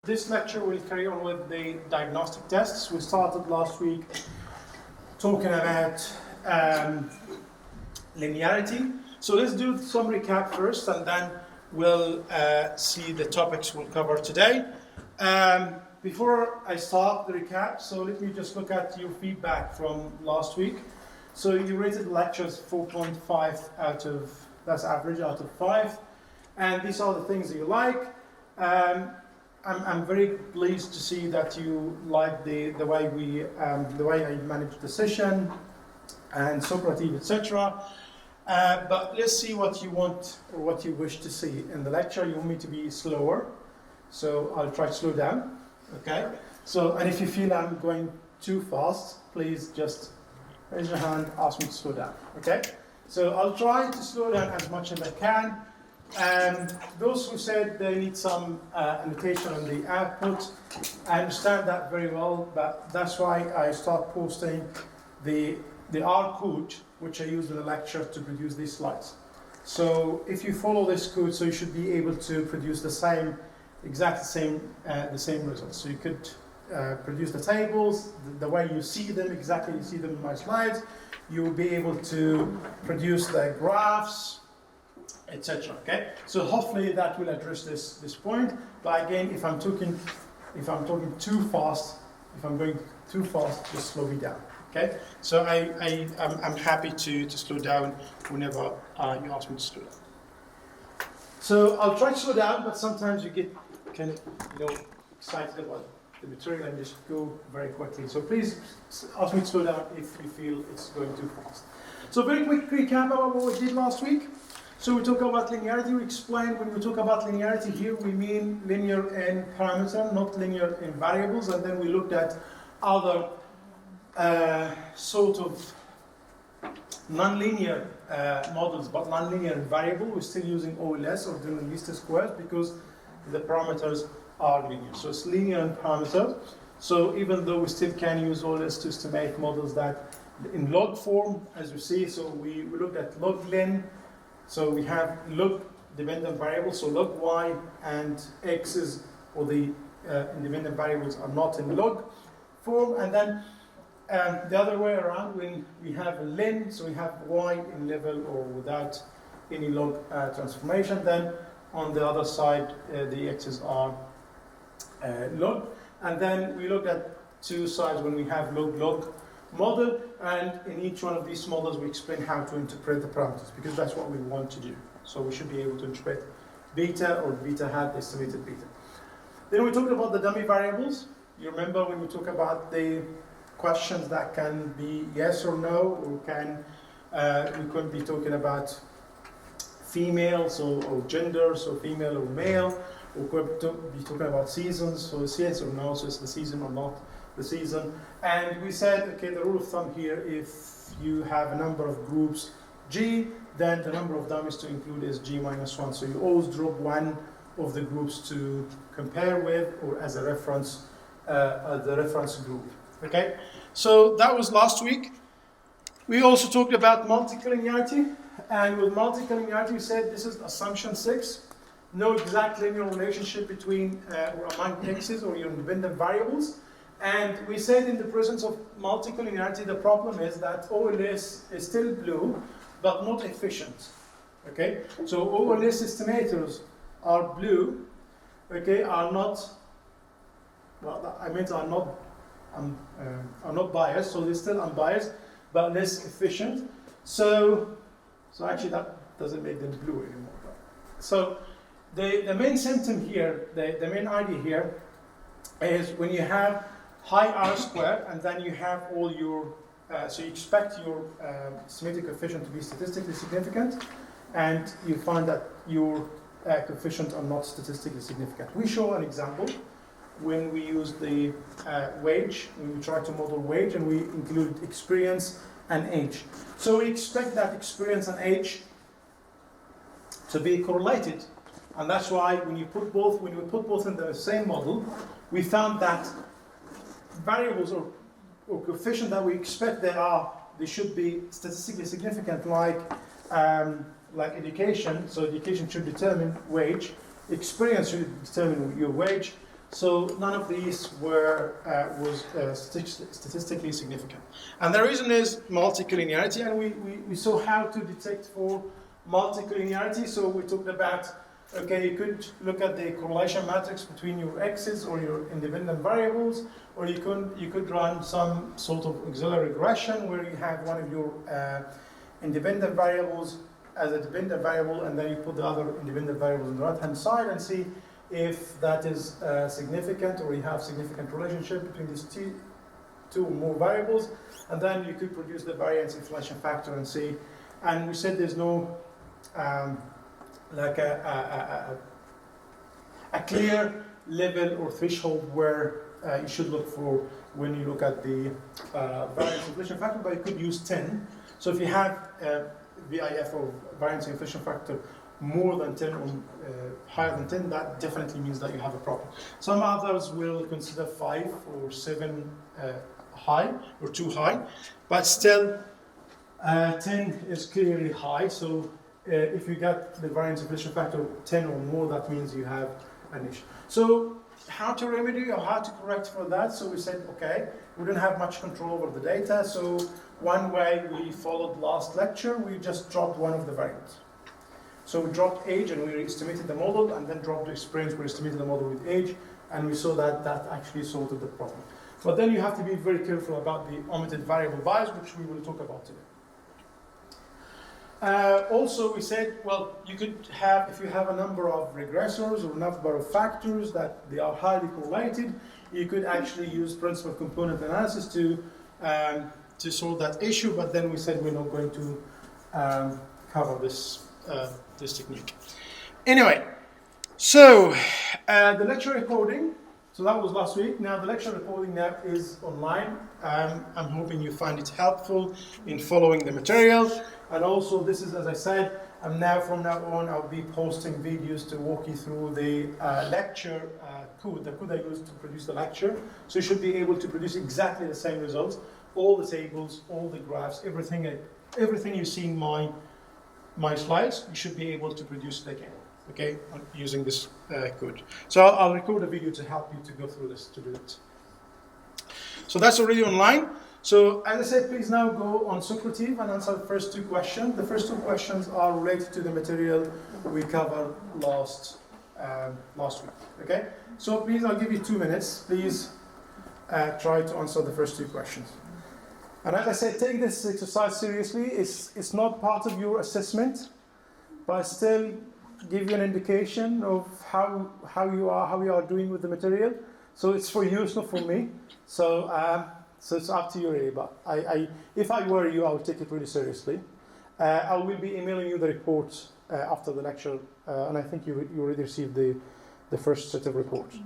This lecture will carry on with the diagnostic tests. We started last week talking about linearity. So let's do some recap first, and then we'll see the topics we'll cover today. Before I start the recap, so let me just look at your feedback from last week. So you rated the lectures 4.5 out of, that's average, out of 5. And these are the things that you like. I'm very pleased to see that you like the way I managed the session and Socrative, etc. But let's see what you want or what you wish to see in the lecture. You want me to be slower, so I'll try to slow down. Okay. So, and if you feel I'm going too fast, please just raise your hand, ask me to slow down. Okay. So I'll try to slow down as much as I can. And those who said they need some annotation on the output, I understand that very well, but that's why I start posting the R code, which I use in the lecture to produce these slides. So if you follow this code, so you should be able to produce the same results. So you could produce the tables the way you see them, exactly you see them in my slides. You will be able to produce the graphs, etc. Okay, so hopefully that will address this point. But again, if I'm talking too fast, if I'm going too fast, just slow me down. Okay, so I'm happy to slow down whenever you ask me to slow down. So I'll try to slow down, but sometimes you get kind of excited about the material and just go very quickly. So please ask me to slow down if you feel it's going too fast. So very quick recap about what we did last week. So we talk about linearity. We explained when we talk about linearity here, we mean linear in parameter, not linear in variables. And then we looked at other sort of nonlinear models, but nonlinear in variable. We're still using OLS, or ordinary least squares, because the parameters are linear. So it's linear in parameter. So even though we still can use OLS to estimate models that in log form, as you see, so we looked at log lin. So we have log dependent variables, so log y and x's, or the independent variables, are not in log form. And then the other way around, when we have a lin, so we have y in level or without any log transformation, then on the other side, the x's are log. And then we looked at two sides when we have log-log model, and in each one of these models we explain how to interpret the parameters, because that's what we want to do. So we should be able to interpret beta or beta hat, estimated beta. Then we talked about the dummy variables. You remember when we talk about the questions that can be yes or no, or we could be talking about females or genders, so female or male, or could be talking about seasons, so it's yes or no, so it's the season or not the season. And we said, okay, the rule of thumb here, if you have a number of groups G, then the number of dummies to include is G minus 1. So you always drop one of the groups to compare with, or as a reference, the reference group. Okay, so that was last week. We also talked about multicollinearity, and with multicollinearity we said this is assumption 6. No exact linear relationship between or among x's or your independent variables. And we said in the presence of multicollinearity, the problem is that OLS is still blue, but not efficient. Okay, so OLS estimators are blue. Okay, are not. Well, I mean, are not biased, so they're still unbiased, but less efficient. So actually, that doesn't make them blue anymore. So the main symptom here, the main idea here, is when you have high R squared, and then you have all your, so you expect your estimated coefficient to be statistically significant, and you find that your coefficients are not statistically significant. We show an example when we use the wage, when we try to model wage, and we include experience and age. So we expect that experience and age to be correlated, and that's why when we put both in the same model, we found that variables or coefficient that we expect they should be statistically significant, like education. So education should determine wage, experience should determine your wage, So none of these was statistically significant. And the reason is multicollinearity, and we saw how to detect for multicollinearity. So we talked about, okay, you could look at the correlation matrix between your x's or your independent variables, or you could run some sort of auxiliary regression where you have one of your independent variables as a dependent variable, and then you put the other independent variables on the right-hand side and see if that is significant, or you have significant relationship between these two or more variables, and then you could produce the variance inflation factor and see. And we said there's no like a clear level or threshold where you should look for when you look at the variance inflation factor, but you could use 10. So if you have VIF or variance inflation factor more than 10 or higher than 10, that definitely means that you have a problem. Some others will consider 5 or 7 high or too high, but still 10 is clearly high. So if you get the variance inflation factor 10 or more, that means you have an issue. So how to remedy or how to correct for that? So we said, okay, we don't have much control over the data. So one way we followed last lecture, we just dropped one of the variables. So we dropped age and we estimated the model, and then dropped the experience, we estimated the model with age, and we saw that that actually solved the problem. But then you have to be very careful about the omitted variable bias, which we will talk about today. Also, we said, well, you could have, if you have a number of regressors or a number of factors that they are highly correlated, you could actually use principal component analysis to solve that issue. But then we said we're not going to cover this technique. Anyway, so the lecture recording. So that was last week. Now the lecture recording now is online. I'm hoping you find it helpful in following the material. And also, this is, as I said, from now on, I'll be posting videos to walk you through the lecture code, the code I used to produce the lecture. So you should be able to produce exactly the same results, all the tables, all the graphs, everything you see in my slides, you should be able to produce it again, okay, using this code. So I'll record a video to help you to go through this, to do it. So that's already online. So as I said, please now go on Socrative and answer the first 2 questions. The first 2 questions are related to the material we covered last week, okay? So please, I'll give you 2 minutes. Please try to answer the first 2 questions. And as I said, take this exercise seriously. It's not part of your assessment, but still give you an indication of how you are doing with the material. So it's for you, it's not for me. So it's up to you really. But if I were you, I would take it really seriously. I will be emailing you the report after the lecture, and I think you already received the first set of reports.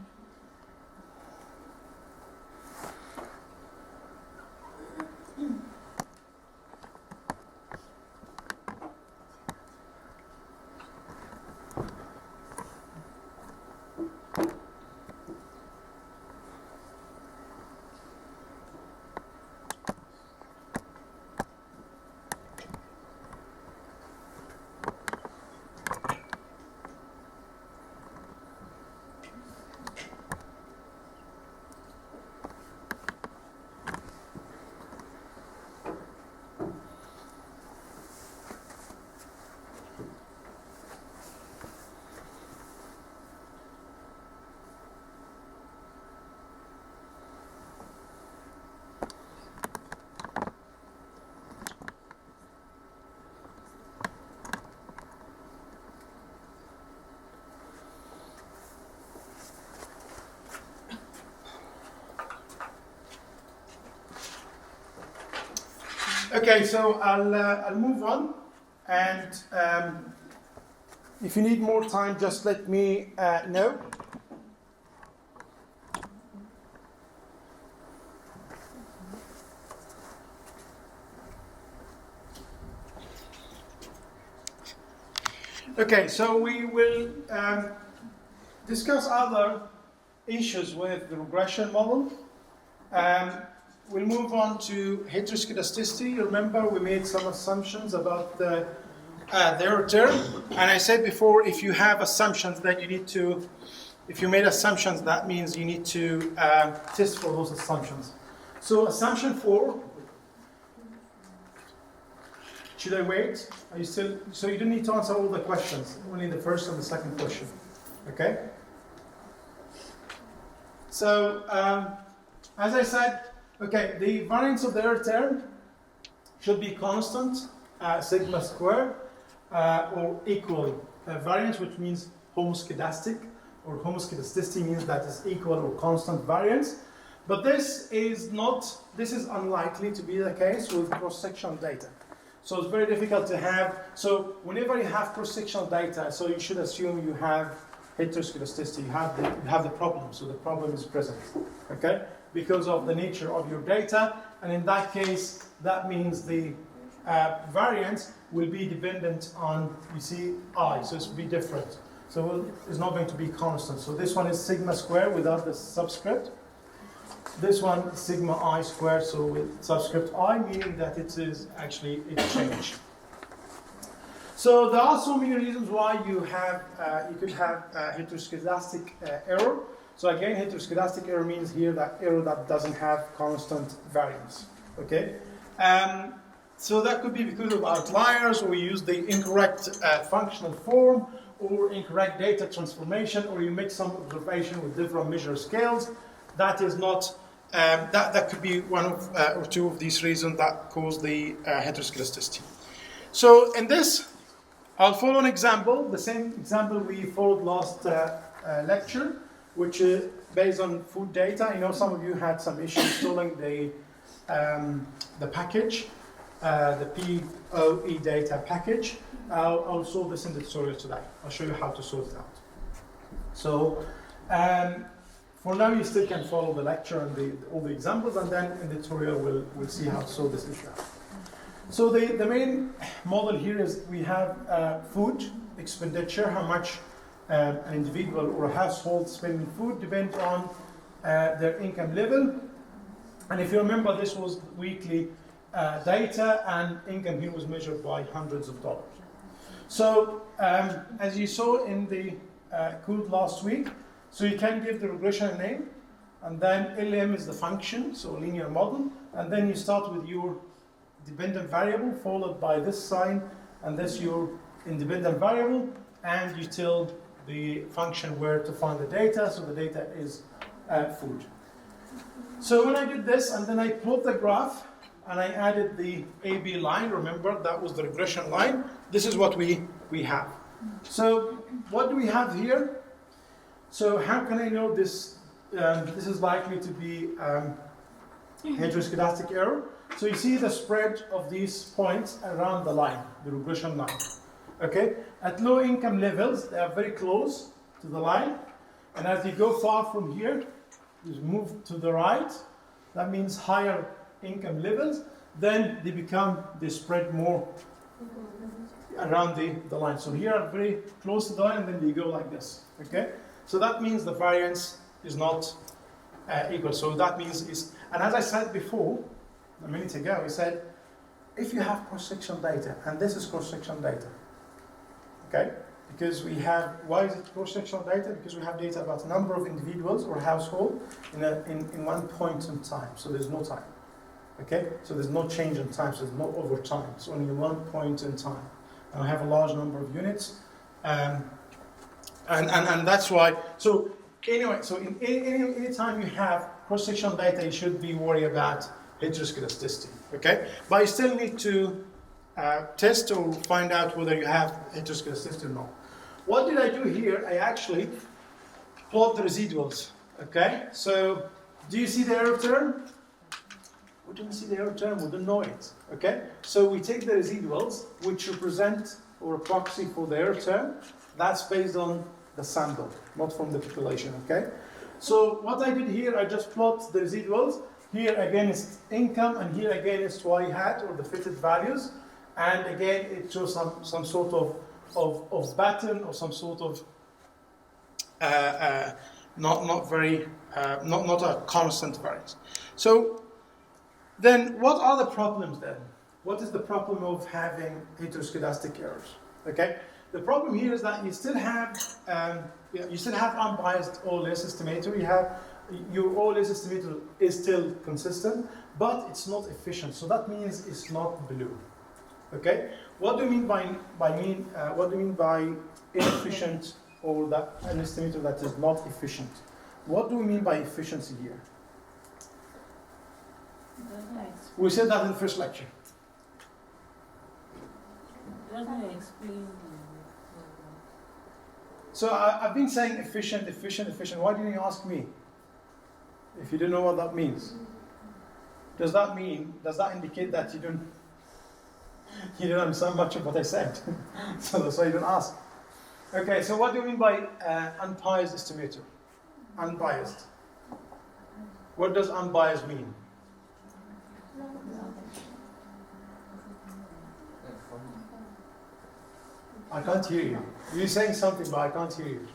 Okay, so I'll move on, and if you need more time, just let me know. Okay, so we will discuss other issues with the regression model. We'll move on to heteroskedasticity. Remember, we made some assumptions about their term. And I said before, if you have assumptions, then you need to if you made assumptions, that means you need to test for those assumptions. So assumption 4, should I wait? Are you still, so you don't need to answer all the questions, only the first and the second question, okay? So, as I said, okay, the variance of the error term should be constant, sigma squared, or equal variance, which means homoskedastic, or homoskedasticity means that is equal or constant variance. But this is unlikely to be the case with cross-sectional data. So it's very difficult to have, so whenever you have cross-sectional data, so you should assume you have heteroskedasticity, you have the problem, so the problem is present, okay? Because of the nature of your data, and in that case, that means the variance will be dependent on, you see, I, so it's will be different. So it's not going to be constant. So this one is sigma squared without the subscript. This one sigma I squared, so with subscript I, meaning that it is actually a change. So there are so many reasons why you could have heteroskedastic error. So again, heteroskedastic error means here that error that doesn't have constant variance. Okay. So that could be because of outliers, or we use the incorrect functional form, or incorrect data transformation, or you make some observation with different measure scales. That is not. That could be one of or two of these reasons that cause the heteroskedasticity. So in this, I'll follow an example, the same example we followed last lecture, which is based on food data. You know, some of you had some issues installing the package, the POE data package. I'll solve this in the tutorial today. I'll show you how to sort it out. So for now, you still can follow the lecture and all the examples, and then in the tutorial we'll see how to solve this issue. So the main model here is we have food expenditure, how much an individual or a household spending food depends on their income level. And if you remember, this was weekly data, and income here was measured by hundreds of dollars. So as you saw in the code last week, so you can give the regression a name, and then LM is the function, so linear model, and then you start with your dependent variable followed by this sign, and this your independent variable, and you tell the function where to find the data, so the data is food. So when I did this, and then I plot the graph, and I added the AB line, remember that was the regression line, this is what we have. So what do we have here? So how can I know this? This is likely to be heteroskedastic error. So you see the spread of these points around the line, the regression line. Okay? At low income levels, they are very close to the line. And as you go far from here, you move to the right. That means higher income levels. Then they spread more around the line. So here are very close to the line, and then they go like this. Okay? So that means the variance is not equal. So that means and as I said before, a minute ago, we said, if you have cross-sectional data, and this is cross-sectional data, okay? Because we have, why is it cross-sectional data? Because we have data about number of individuals or household in one point in time. So there's no time, okay? So there's no change in time, so there's no over time. It's only one point in time. And I have a large number of units. And that's why, so anyway, so in any time you have cross-sectional data, you should be worried about heteroskedasticity, okay? But you still need to test or find out whether you have heteroskedasticity or not. What did I do here? I actually plot the residuals, okay? So do you see the error term? We don't see the error term, we don't know it, okay? So we take the residuals, which represent or a proxy for the error term. That's based on the sample, not from the population, okay? So what I did here, I just plot the residuals. Here again is income, and here again is y hat, or the fitted values. And again, it shows some sort of pattern, or some sort of not a constant variance. So then what are the problems then? What is the problem of having heteroskedastic errors? Okay? The problem here is that you still have unbiased OLS estimator. You have your OLS estimator is still consistent, but it's not efficient. So that means it's not blue. Okay. What do you mean by inefficient, or that an estimator that is not efficient? What do we mean by efficiency here? We said that in the first lecture. Doesn't explain. So I've been saying efficient. Why didn't you ask me? If you don't know what that means, does that indicate that you don't understand much of what I said? So that's why you don't ask. Okay, so what do you mean by unbiased estimator? Unbiased. What does unbiased mean? I can't hear you. You're saying something, but I can't hear you.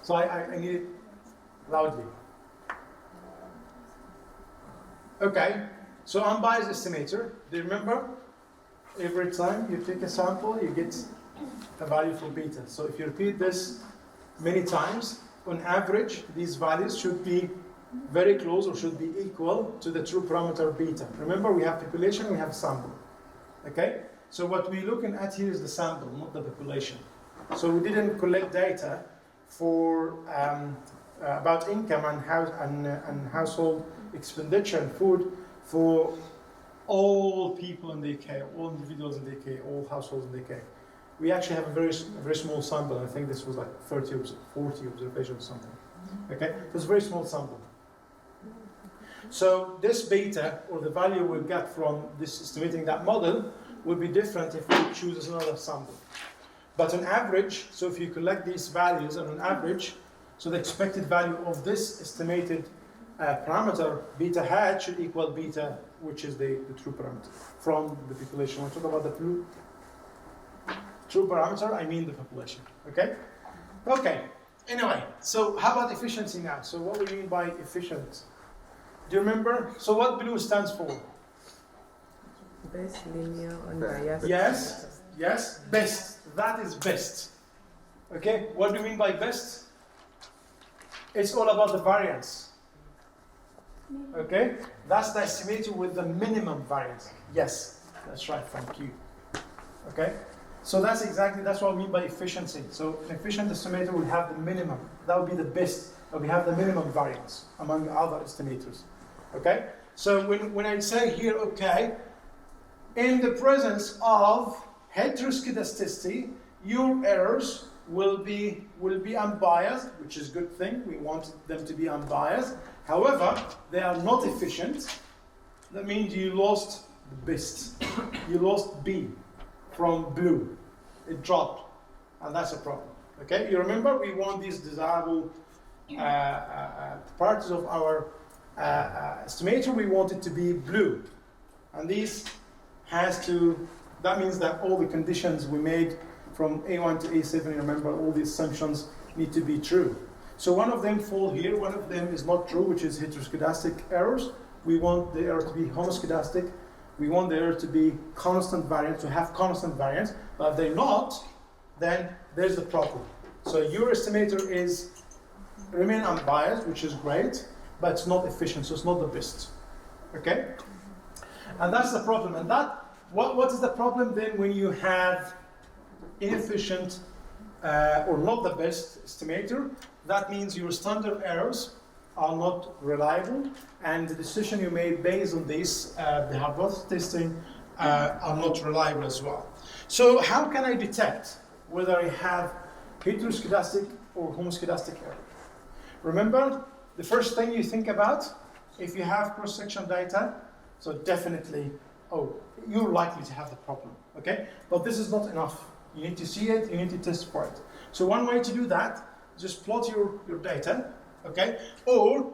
So I need it loudly. Okay, so unbiased estimator. Do you remember? Every time you take a sample, you get a value for beta. So if you repeat this many times, on average, these values should be very close or should be equal to the true parameter beta. Remember, we have population, we have sample. Okay? So what we're looking at here is the sample, not the population. So we didn't collect data for about income and household expenditure and food for all people in the UK, all individuals in the UK, all households in the UK. We actually have a very small sample. I think this was like 40 observations or something. Okay, it was a very small sample. So this beta, or the value we'll get from this estimating that model, will be different if we choose another sample. But on average, so if you collect these values, and on average, so the expected value of this estimated parameter, beta hat, should equal beta, which is the true parameter from the population. When I talk about the true parameter, I mean the population. Okay? Okay. Anyway, so how about efficiency now? So what do we mean by efficient? Do you remember? So what blue stands for? Best, linear, unbiased. Yes, best. That is best. Okay, what do you mean by best? It's all about the variance. Okay, that's the estimator with the minimum variance. Yes, that's right, thank you. Okay, so that's what we mean by efficiency. So an efficient estimator will have the minimum. That would be the best, but we have the minimum variance among other estimators. Okay, so when I say here, okay, in the presence of heteroskedasticity, your errors will be unbiased, which is a good thing. We want them to be unbiased. However, they are not efficient. That means you lost the best. You lost B from blue. It dropped, and that's a problem. Okay, you remember we want these desirable parts of our estimator. We want it to be blue, and these that means that all the conditions we made from A1 to A7, remember, all the assumptions need to be true. So one of them fall here, one of them is not true, which is heteroscedastic errors. We want the error to be homoscedastic. We want the error to be constant variance, to have constant variance. But if they're not, then there's the problem. So your estimator remain unbiased, which is great, but it's not efficient, so it's not the best. Okay? And that's the problem. And what is the problem then when you have inefficient or not the best estimator? That means your standard errors are not reliable, and the decision you made based on this, the hypothesis testing, are not reliable as well. So how can I detect whether I have heteroskedastic or homoskedastic error? Remember, the first thing you think about, if you have cross-section data, so definitely, you're likely to have the problem, okay? But this is not enough. You need to see it, you need to test for it. So one way to do that, just plot your data, okay? Or,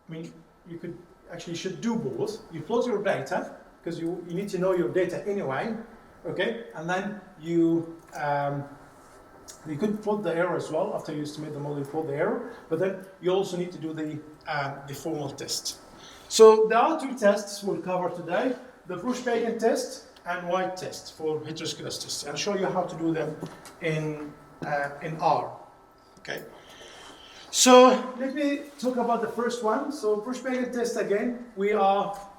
you should do both. You plot your data, because you need to know your data anyway, okay? And then you could plot the error as well. After you estimate the model, you plot the error. But then you also need to do the formal test. So there are two tests we'll cover today. The Breusch-Pagan test and white test for heteroskedasticity. I'll show you how to do them in R. Okay. So let me talk about the first one. So Breusch-Pagan test again.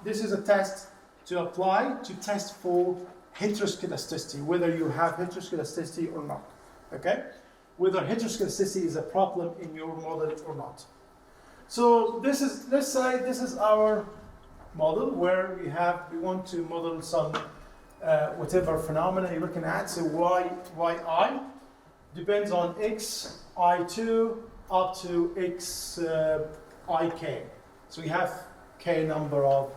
This is a test to apply to test for heteroskedasticity, whether you have heteroskedasticity or not. Okay, whether heteroskedasticity is a problem in your model or not. So let's say this is our model where we want to model some whatever phenomena you're looking at. So yi depends on x I2 up to x ik. So we have k number of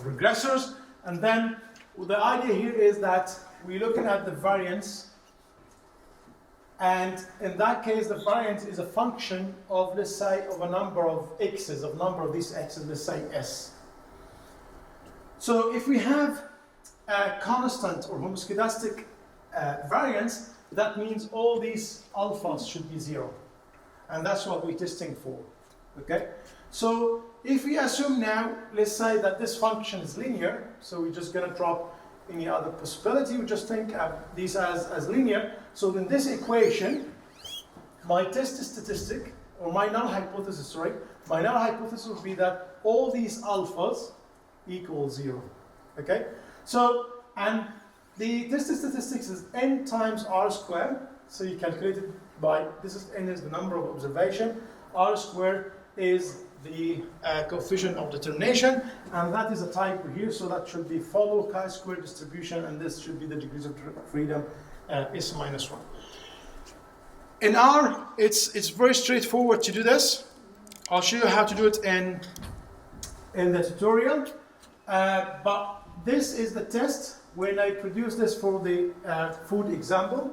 regressors, and then the idea here is that we're looking at the variance, and in that case the variance is a function of, let's say, of a number of x's, of number of these x's, let's say s. So if we have a constant or homoskedastic variance, that means all these alphas should be 0, and that's what we're testing for. Okay, so if we assume now, let's say that this function is linear, so we're just going to drop any other possibility, we just think of these as linear. So in this equation, my test statistic, or my null hypothesis, sorry, my null hypothesis would be that all these alphas equal 0. Okay, so, and the test statistics is n times r squared, so you calculate it by, this is n is the number of observation, r squared is the coefficient of determination, and that is a type here, so that should be follow chi-square distribution, and this should be the degrees of freedom, s minus 1. In R, it's very straightforward to do this. I'll show you how to do it in the tutorial, but this is the test when I produce this for the food example.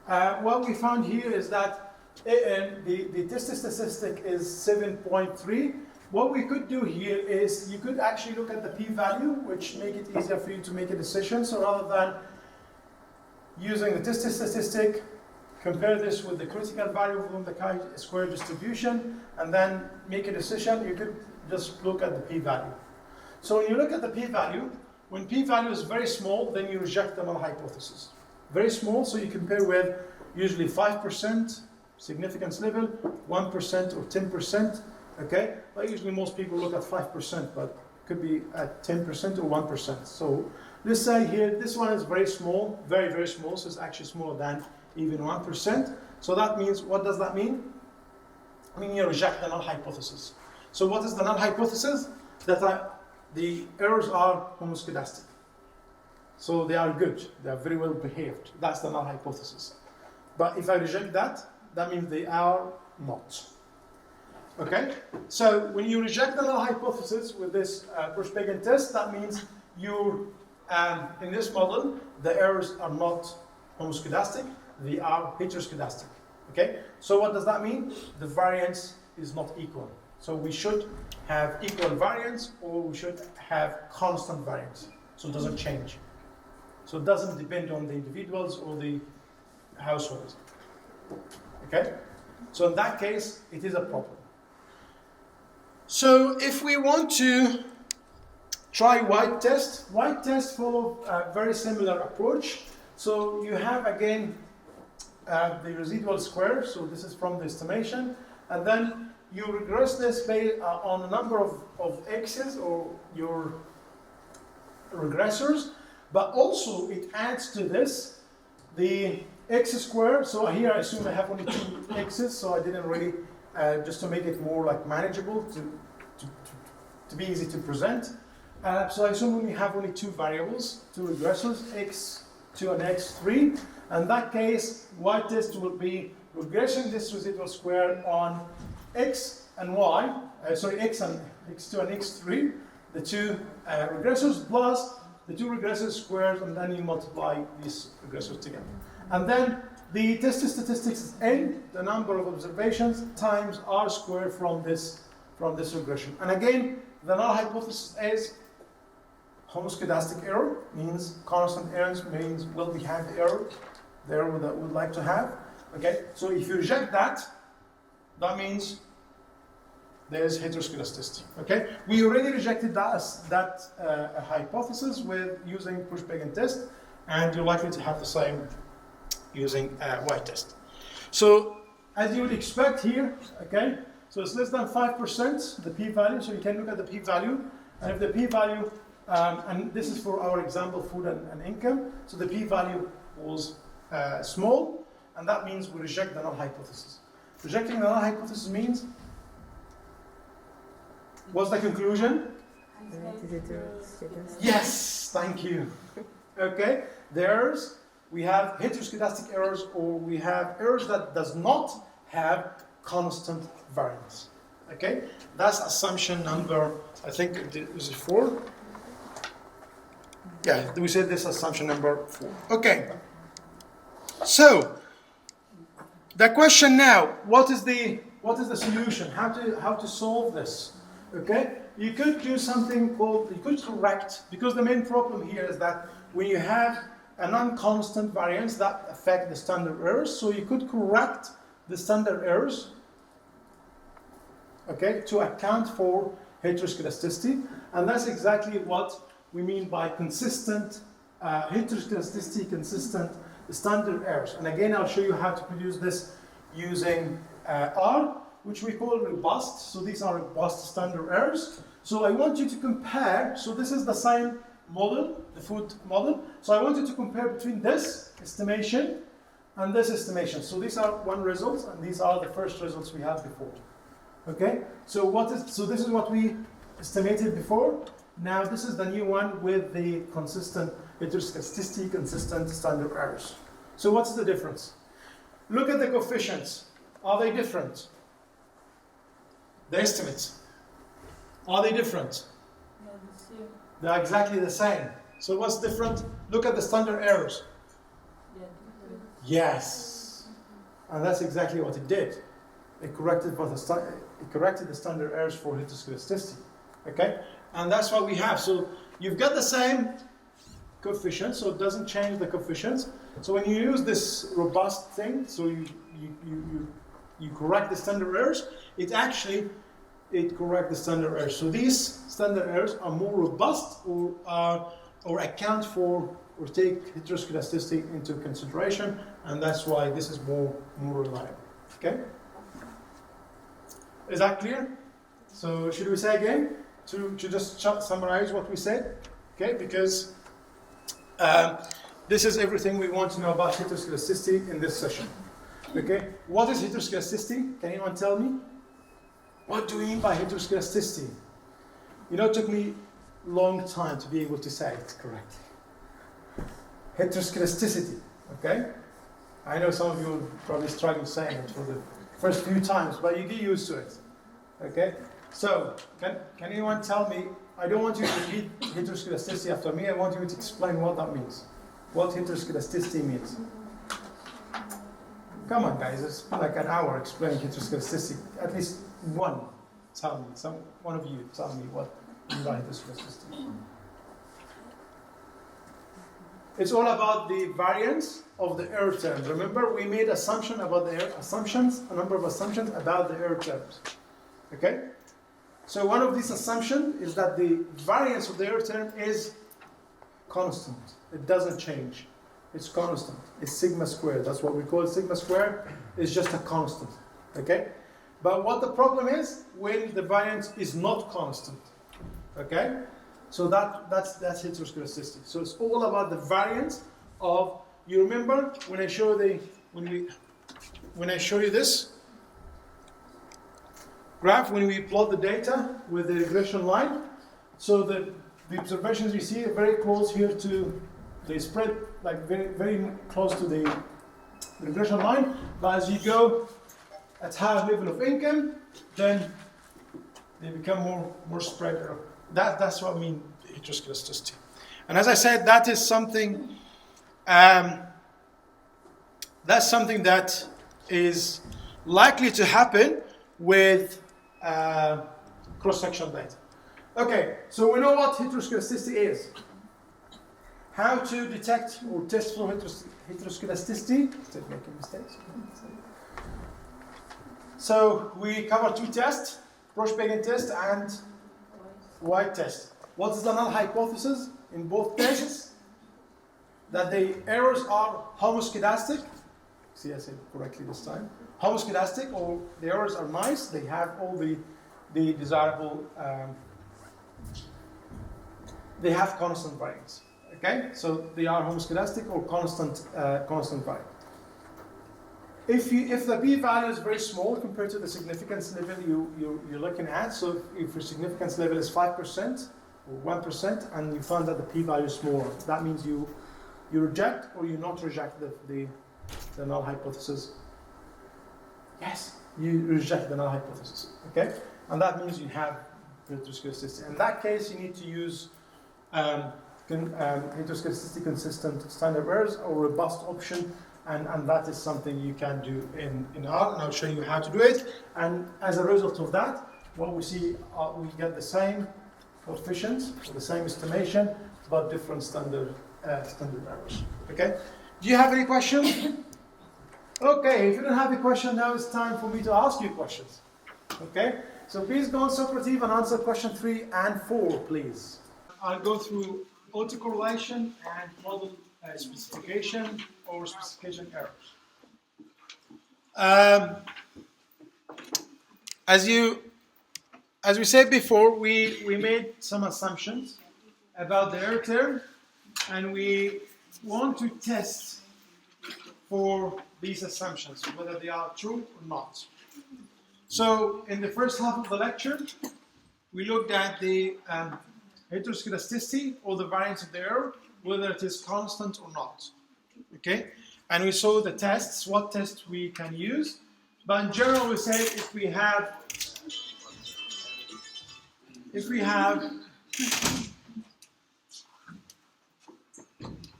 What we found here is that the test statistic is 7.3. What we could do here is you could actually look at the p-value, which make it easier for you to make a decision. So rather than using the test statistic, compare this with the critical value from the chi-square distribution, and then make a decision, you could just look at the p-value. So when you look at the p-value, when p-value is very small, then you reject the null hypothesis. Very small, so you compare with usually 5%, significance level, 1% or 10%, okay? But usually most people look at 5%, but it could be at 10% or 1%. So let's say here, this one is very small, very, very small, so it's actually smaller than even 1%. So that means, what does that mean? I mean, you reject the null hypothesis. So what is the null hypothesis? That the errors are homoskedastic. So they are good, they are very well behaved. That's the null hypothesis. But if I reject that, that means they are not. Okay? So when you reject the null hypothesis with this Breusch-Pagan test, that means you're, in this model, the errors are not homoskedastic, they are heteroskedastic. Okay? So what does that mean? The variance is not equal. So we should have equal variance, or we should have constant variance. So it doesn't change. So it doesn't depend on the individuals or the households. Okay? So in that case, it is a problem. So if we want to try white test follow a very similar approach. So you have again the residual square, so this is from the estimation, and then you regress this based on a number of x's or your regressors, but also it adds to this the x squared. So here I assume I have only 2 x's, so I didn't really, just to make it more like manageable, to be easy to present. So I assume we have only 2 variables, 2 regressors, x2 and x3. In that case, white test will be regressing this residual square on x and y, x and x2 and x3, the 2 regressors plus the 2 regressors squared, and then you multiply these regressors together. And then the test statistics is n, the number of observations, times r squared from this regression. And again, the null hypothesis is homoskedastic error, means constant errors means will we have the error that we'd like to have. Okay, so if you reject that, that means there's heteroskedasticity. Okay, we already rejected that hypothesis with using Breusch-Pagan test, and you're likely to have the same using white test. So as you would expect here, okay, so it's less than 5%, the p-value, so you can look at the p-value, and if the p-value, and this is for our example, food and income, so the p-value was small, and that means we reject the null hypothesis. Rejecting the null hypothesis means, what's the conclusion? Yes, thank you. Okay, we have heteroscedastic errors, or we have errors that does not have constant variance. Okay, that's assumption number, I think, is it 4? Yeah, we said this assumption number 4. Okay, so the question now, what is the solution? How to solve this? Okay, you could do something called, you could correct, because the main problem here is that when you have a non-constant variance that affect the standard errors, so you could correct the standard errors, okay, to account for heteroskedasticity, and that's exactly what we mean by consistent heteroskedasticity, consistent standard errors. And again, I'll show you how to produce this using R, which we call robust. So these are robust standard errors. So I want you to compare, so this is the same model, the food model. So I want you to compare between this estimation and this estimation. So these are one results, and these are the first results we had before. Okay, so this is what we estimated before. Now this is the new one with the consistent heteroskedasticity, consistent standard errors. So what's the difference? Look at the coefficients. Are they different? The estimates. Are they different? They're exactly the same. So what's different? Look at the standard errors. Yes. And that's exactly what it did. It corrected the standard errors for heteroskedasticity. Okay? And that's what we have. So you've got the same coefficient, so it doesn't change the coefficients. So when you use this robust thing, so you correct the standard errors, it corrects the standard errors. So these standard errors are more robust, or account for, or take heteroskedasticity into consideration, and that's why this is more reliable. Okay? Is that clear? So should we say again to just summarize what we said? Okay, because this is everything we want to know about heteroskedasticity in this session. Okay, what is heteroskedasticity? Can anyone tell me? What do we mean by heteroskedasticity? You know, it took me a long time to be able to say it correctly. Heteroskedasticity, okay? I know some of you will probably struggle saying it for the first few times, but you get used to it, okay? So, can anyone tell me, I don't want you to repeat heteroskedasticity after me, I want you to explain what that means. What heteroskedasticity means. Come on guys, it's been like an hour explaining heteroskedasticity. At least one of you tell me what you mean by heteroskedasticity. It's all about the variance of the error terms. Remember, we made assumption about the a number of assumptions about the error terms. Okay? So one of these assumptions is that the variance of the error term is constant. It doesn't change. It's constant. It's sigma squared. That's what we call sigma squared. It's just a constant. Okay? But what the problem is when the variance is not constant. Okay? So that's heteroskedasticity. So it's all about the variance of. You remember when I show you this graph, when we plot the data with the regression line, so the observations you see are very close here to, they spread like very, very close to the regression line, but as you go at higher level of income, then they become more spread. That's what I mean heteroskedasticity. And as I said, that is something that is likely to happen with cross-sectional data. Okay, so we know what heteroskedasticity is. How to detect or test for heteroskedasticity. Still making mistakes. So we cover two tests. Breusch-Pagan test and White test. What is the null hypothesis in both tests? That the errors are homoskedastic. See, I said correctly this time. Homoskedastic, or the errors are nice. They have all the desirable. They have constant variance. Okay, so they are homoskedastic or constant variance. If the p-value is very small compared to the significance level you're looking at, so if your significance level is 5% or 1%, and you find that the p-value is smaller, that means you reject or you not reject the null hypothesis. Yes, you reject the null hypothesis. Okay, and that means you have heteroskedasticity. In that case, you need to use heteroskedasticity consistent standard errors or robust option. And that is something you can do in R, and I'll show you how to do it. And as a result of that, what we see, we get the same coefficients, the same estimation, but different standard errors. Okay? Do you have any questions? Okay, if you don't have a question, now it's time for me to ask you questions. Okay? So please go on Socrates and answer question 3 and 4, please. I'll go through autocorrelation and model specification or specification errors. As we said before, we made some assumptions about the error term, and we want to test for these assumptions, whether they are true or not. So in the first half of the lecture, we looked at the heteroskedasticity, or the variance of the error, whether it is constant or not. Okay? And we saw the tests, what tests we can use. But in general, we say if we have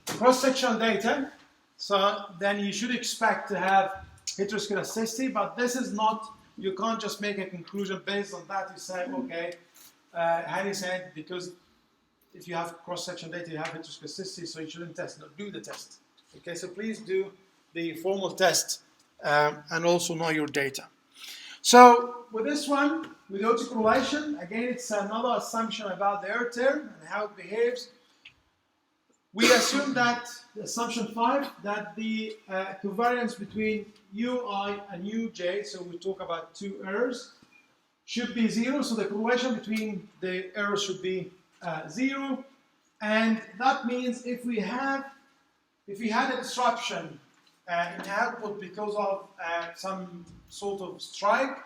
cross-sectional data, so then you should expect to have heteroskedasticity, but this is not, you can't just make a conclusion based on that. You say, okay, Hani said, because if you have cross-section data, you have heteroskedasticity, so you shouldn't test. No, do the test. Okay, so please do the formal test and also know your data. So with this one, with autocorrelation, again, it's another assumption about the error term and how it behaves. We assume that, assumption 5, that the covariance between ui and uj, so we talk about two errors, should be 0. So the correlation between the errors should be 0, and that means if we had a disruption in output because of some sort of strike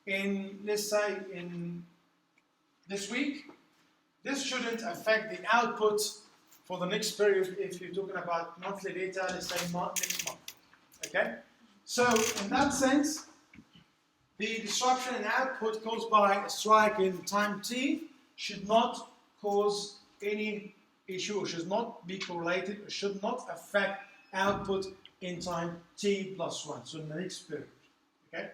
in, let's say, in this week, this shouldn't affect the output for the next period if you're talking about monthly data, let's say next month. Okay? So in that sense, the disruption in output caused by a strike in time t should not cause any issue, or should not be correlated, or should not affect output in time t plus 1, so in the next period. Okay?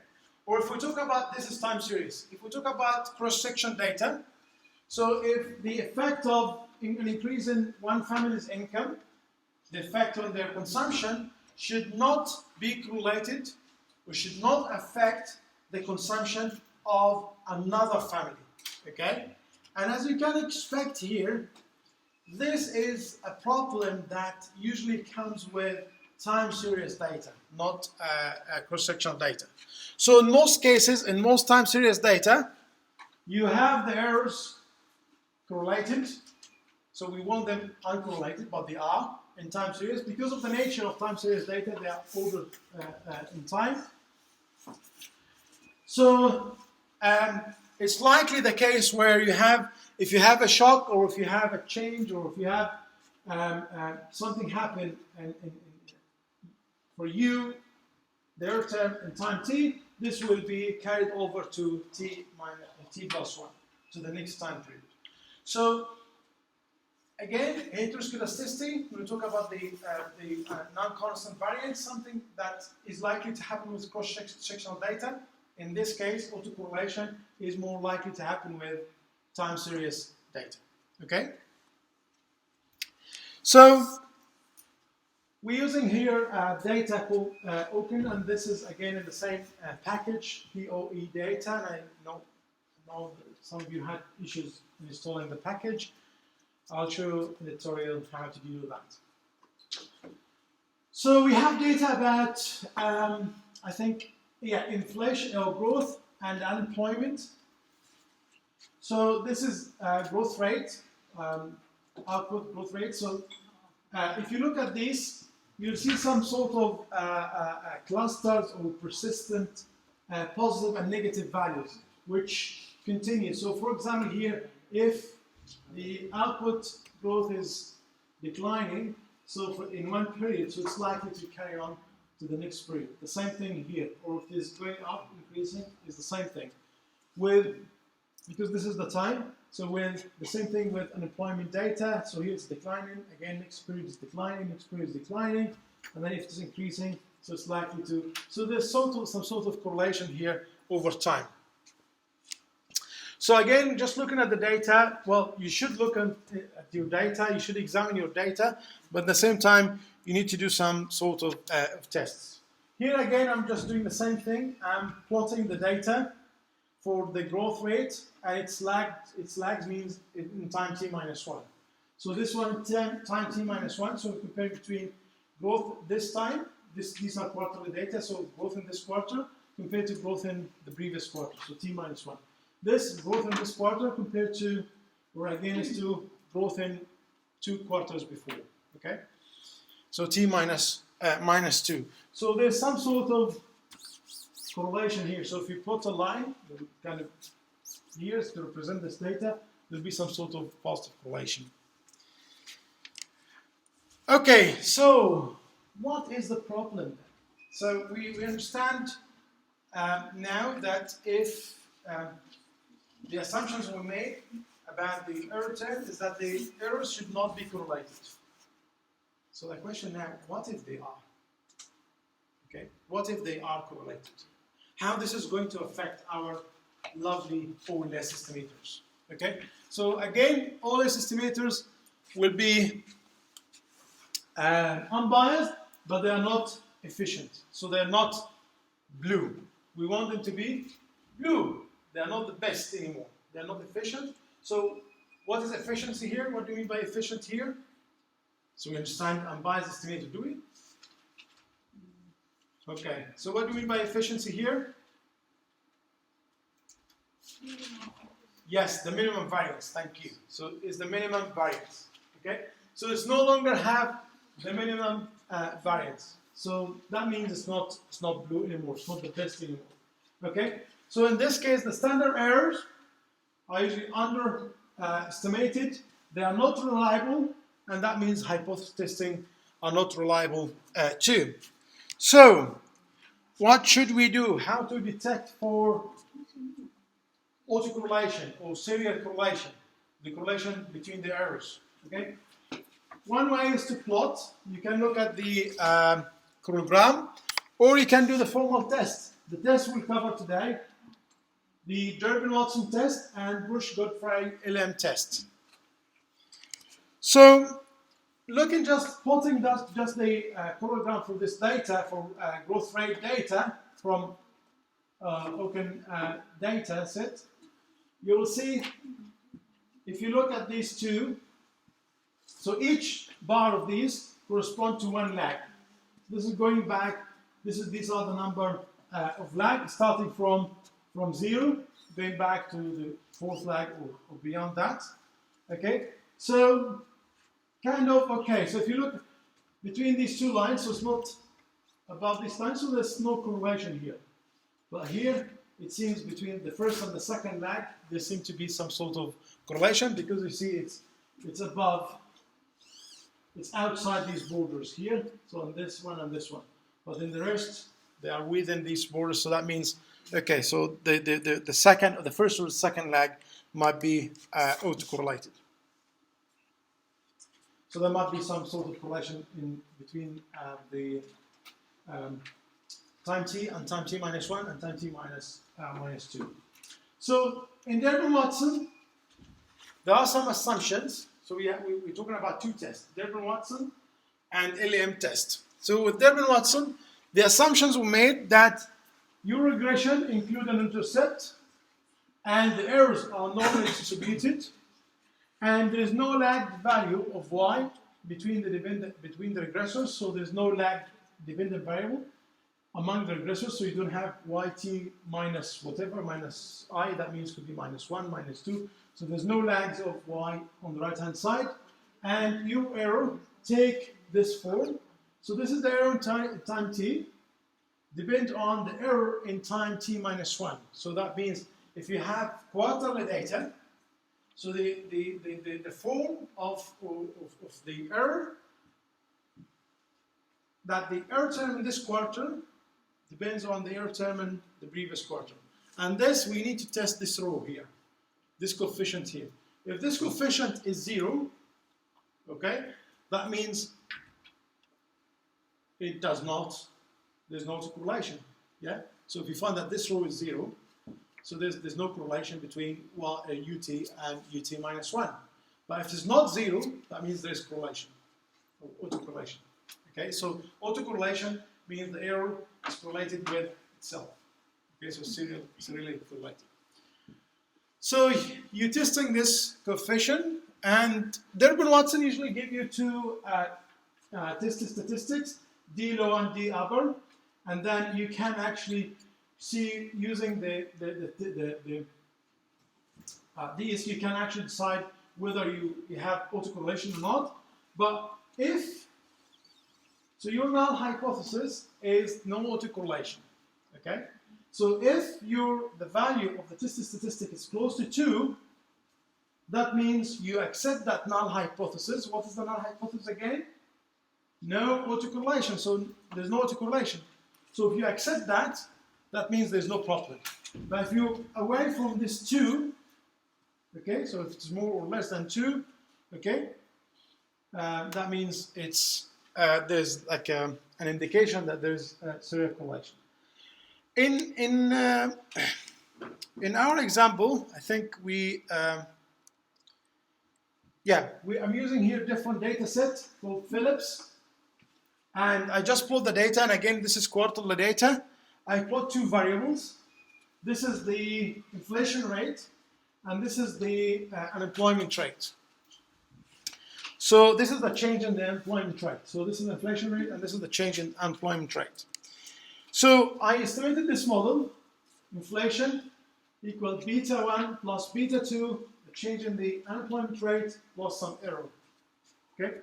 Or if we talk about, this is time series, if we talk about cross-section data, so if the effect of an increase in one family's income, the effect on their consumption should not be correlated, or should not affect the consumption of another family. Okay? And as you can expect here, this is a problem that usually comes with time series data, not cross-sectional data. So in most cases, in most time series data, you have the errors correlated. So we want them uncorrelated, but they are in time series. Because of the nature of time series data, they are ordered in time. So it's likely the case where you have, if you have a shock, or if you have a change, or if you have something happen for you, the error term in time t, this will be carried over to t plus 1, to the next time period. So again, heteroskedasticity, when we talk about the non-constant variance, something that is likely to happen with cross-sectional data. In this case, autocorrelation is more likely to happen with time series data. Okay? So we're using here data called Open, and this is again in the same package, POE data. And I know now some of you had issues in installing the package. I'll show you in the tutorial how to do that. So we have data about, I think, inflation or growth and unemployment. So this is growth rate, output growth rate. So if you look at these, you'll see some sort of clusters or persistent positive and negative values, which continue. So for example here, if the output growth is declining, so in one period, so it's likely to carry on to the next period. The same thing here, or if it's going up, increasing, is the same thing. Because this is the time, so with the same thing with unemployment data, so here it's declining, again next period is declining, next period is declining, and then if it's increasing, so it's likely to, so there's some sort of correlation here over time. So again, just looking at the data, well, you should look at your data, you should examine your data, but at the same time, you need to do some sort of tests. Here again, I'm just doing the same thing. I'm plotting the data for the growth rate, and its lags means in time t minus 1. So this one, time t minus 1, so we compare between growth this time, these are quarterly data, so growth in this quarter compared to growth in the previous quarter, so t minus 1. This growth in this quarter compared to, or against to growth in 2 quarters before, okay? So t minus 2. So there's some sort of correlation here. So if you plot a line, kind of years to represent this data, there'll be some sort of positive correlation. Okay, so what is the problem? So we understand now that if the assumptions we made about the error test is that the errors should not be correlated. So the question now, what if they are? Okay, what if they are correlated? How this is going to affect our lovely OLS estimators? Okay, so again, OLS estimators will be unbiased, but they are not efficient. So they are not blue. We want them to be blue. They are not the best anymore. They are not efficient. So what is efficiency here? What do we mean by efficient here? So we understand unbiased estimator, do we? Okay, so what do we mean by efficiency here? Yes, the minimum variance, thank you. So it's the minimum variance, okay? So it's no longer have the minimum variance. So that means it's not blue anymore, it's not the best anymore, okay? So in this case, the standard errors are usually underestimated, they are not reliable, and that means hypothesis testing are not reliable too. So, what should we do? How to detect for autocorrelation or serial correlation, the correlation between the errors? Okay. One way is to plot. You can look at the Correlogram, or you can do the formal test. The test we'll cover today, the Durbin-Watson test and Breusch-Godfrey LM test. So, looking just plotting just the Correlogram for this data, for growth rate data from open data set, you will see, if you look at these two, so each bar of these correspond to one lag. This is going back, these are the number of lag, starting from 0, going back to the 4th lag or beyond that. Okay, so kind of, okay, so if you look between these two lines, so it's not above this line, so there's no correlation here. But here, it seems between the first and the second lag, there seems to be some sort of correlation, because you see it's above, it's outside these borders here, so on this one and this one. But in the rest, they are within these borders, so that means, okay, so the first or the second lag might be autocorrelated. So there might be some sort of correlation in between the time t and time t minus 1 and time t minus 2. So in Durbin-Watson, there are some assumptions. So we're talking about two tests, Durbin-Watson and LM test. So with Durbin-Watson, the assumptions were made that your regression include an intercept and the errors are normally distributed, and there is no lagged value of y between the regressors, so there's no lagged dependent variable among the regressors, so you don't have yt minus whatever, minus I, that means could be minus 1, minus 2, so there's no lags of y on the right hand side, and your error take this form, so this is the error in time t, depend on the error in time t minus 1, so that means if you have quarterly data, so the form of the error, that the error term in this quarter depends on the error term in the previous quarter. And this, we need to test this row here, this coefficient here. If this coefficient is 0, okay, that means it does not, there's no correlation, yeah? So if you find that this row is 0, so there's no correlation between UT and UT minus 1. But if it's not 0, that means there's correlation, or autocorrelation. Okay, so autocorrelation means the error is correlated with itself. Okay, so it's really correlated. So you're testing this coefficient, and Durbin Watson usually give you two test statistics, D low and D upper, and then you can actually see using these, you can actually decide whether you have autocorrelation or not. But so your null hypothesis is no autocorrelation, okay? So if the value of the test statistic is close to 2, that means you accept that null hypothesis. What is the null hypothesis again? No autocorrelation, so there's no autocorrelation. So if you accept that, that means there's no problem. But if you're away from this 2, okay, so if it's more or less than 2, okay, that means it's there's like an indication that there's serial correlation. In our example, I think I'm using here different data set for Phillips, and I just plot the data, and again this is quarterly data. I plot two variables. This is the inflation rate, and this is the unemployment rate. So this is the change in the employment rate. So this is the inflation rate, and this is the change in unemployment rate. So I estimated this model, inflation equal beta 1 plus beta 2, the change in the unemployment rate plus some error. Okay,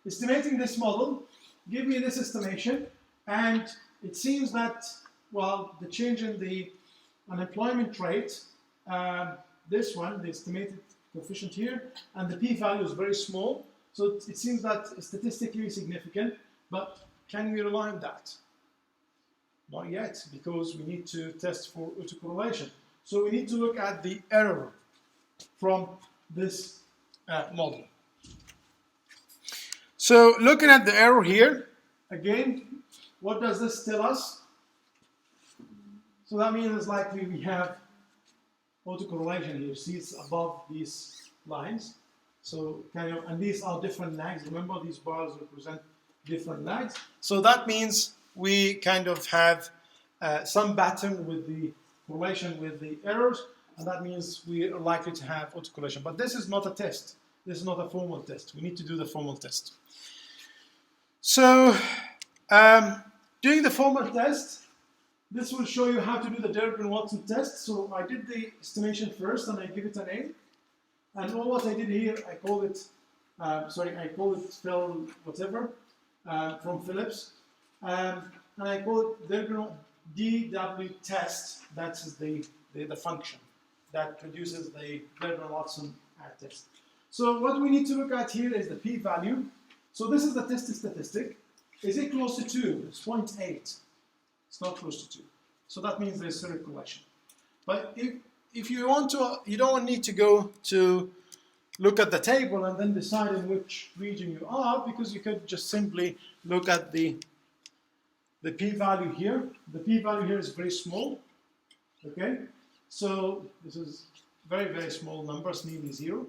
estimating this model, give me this estimation, and it seems that, well, the change in the unemployment rate, this one, the estimated coefficient here, and the p-value is very small, so it seems that it's statistically significant, but can we rely on that? Not yet, because we need to test for autocorrelation. So we need to look at the error from this model. So looking at the error here, again, what does this tell us? So that means it's likely we have autocorrelation here. See, it's above these lines. So and these are different lags. Remember, these bars represent different lags. So that means we kind of have some pattern with the correlation with the errors, and that means we are likely to have autocorrelation. But this is not a test. This is not a formal test. We need to do the formal test. So doing the formal test, this will show you how to do the Durbin-Watson test. So I did the estimation first, and I give it a name. And all what I did here, I call it, I call it Phil whatever from Phillips, and I call it Durbin DW test. That's the function that produces the Durbin-Watson test. So what we need to look at here is the p-value. So this is the test statistic. Is it close to 2? It's 0.8. It's not close to 2. So that means there's serial correlation. But if you want to, you don't need to go to look at the table and then decide in which region you are, because you could just simply look at the p-value here. The p-value here is very small. Okay, so this is very, very small numbers, nearly 0.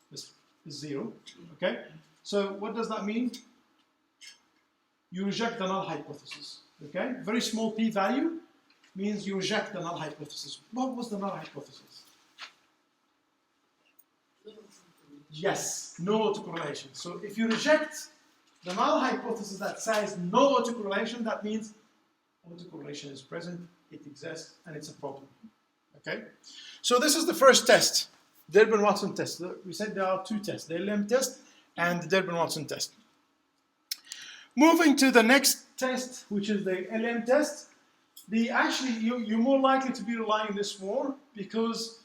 This is 0. Okay, so what does that mean? You reject the null hypothesis. Okay, very small p-value means you reject the null hypothesis. What was the null hypothesis? Yes, no autocorrelation. So if you reject the null hypothesis that says no autocorrelation, that means autocorrelation is present, it exists, and it's a problem. Okay? So this is the first test, Durbin-Watson test. We said there are two tests, the LM test and the Durbin-Watson test. Moving to the next test, which is the LM test, actually you're more likely to be relying on this more because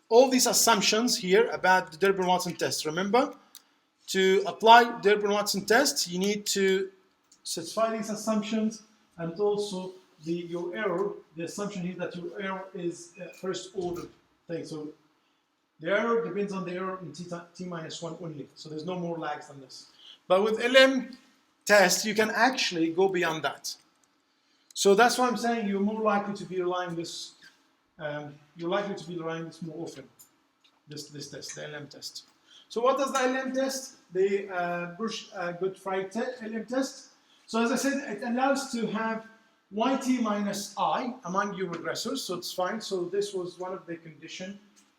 all these assumptions here about the Durbin-Watson test. Remember, to apply Durbin-Watson test, you need to satisfy these assumptions, and also your error. The assumption is that your error is first order thing. So the error depends on the error in t minus 1 only. So there's no more lags than this. But with LM test, you can actually go beyond that. So that's why I'm saying you're more likely to be relying on this. You're likely to be relying on this more often. This test, the LM test. So what does the LM test? The Breusch-Pagan LM test. So as I said, it allows to have yt minus I among your regressors. So it's fine. So this was one of the conditions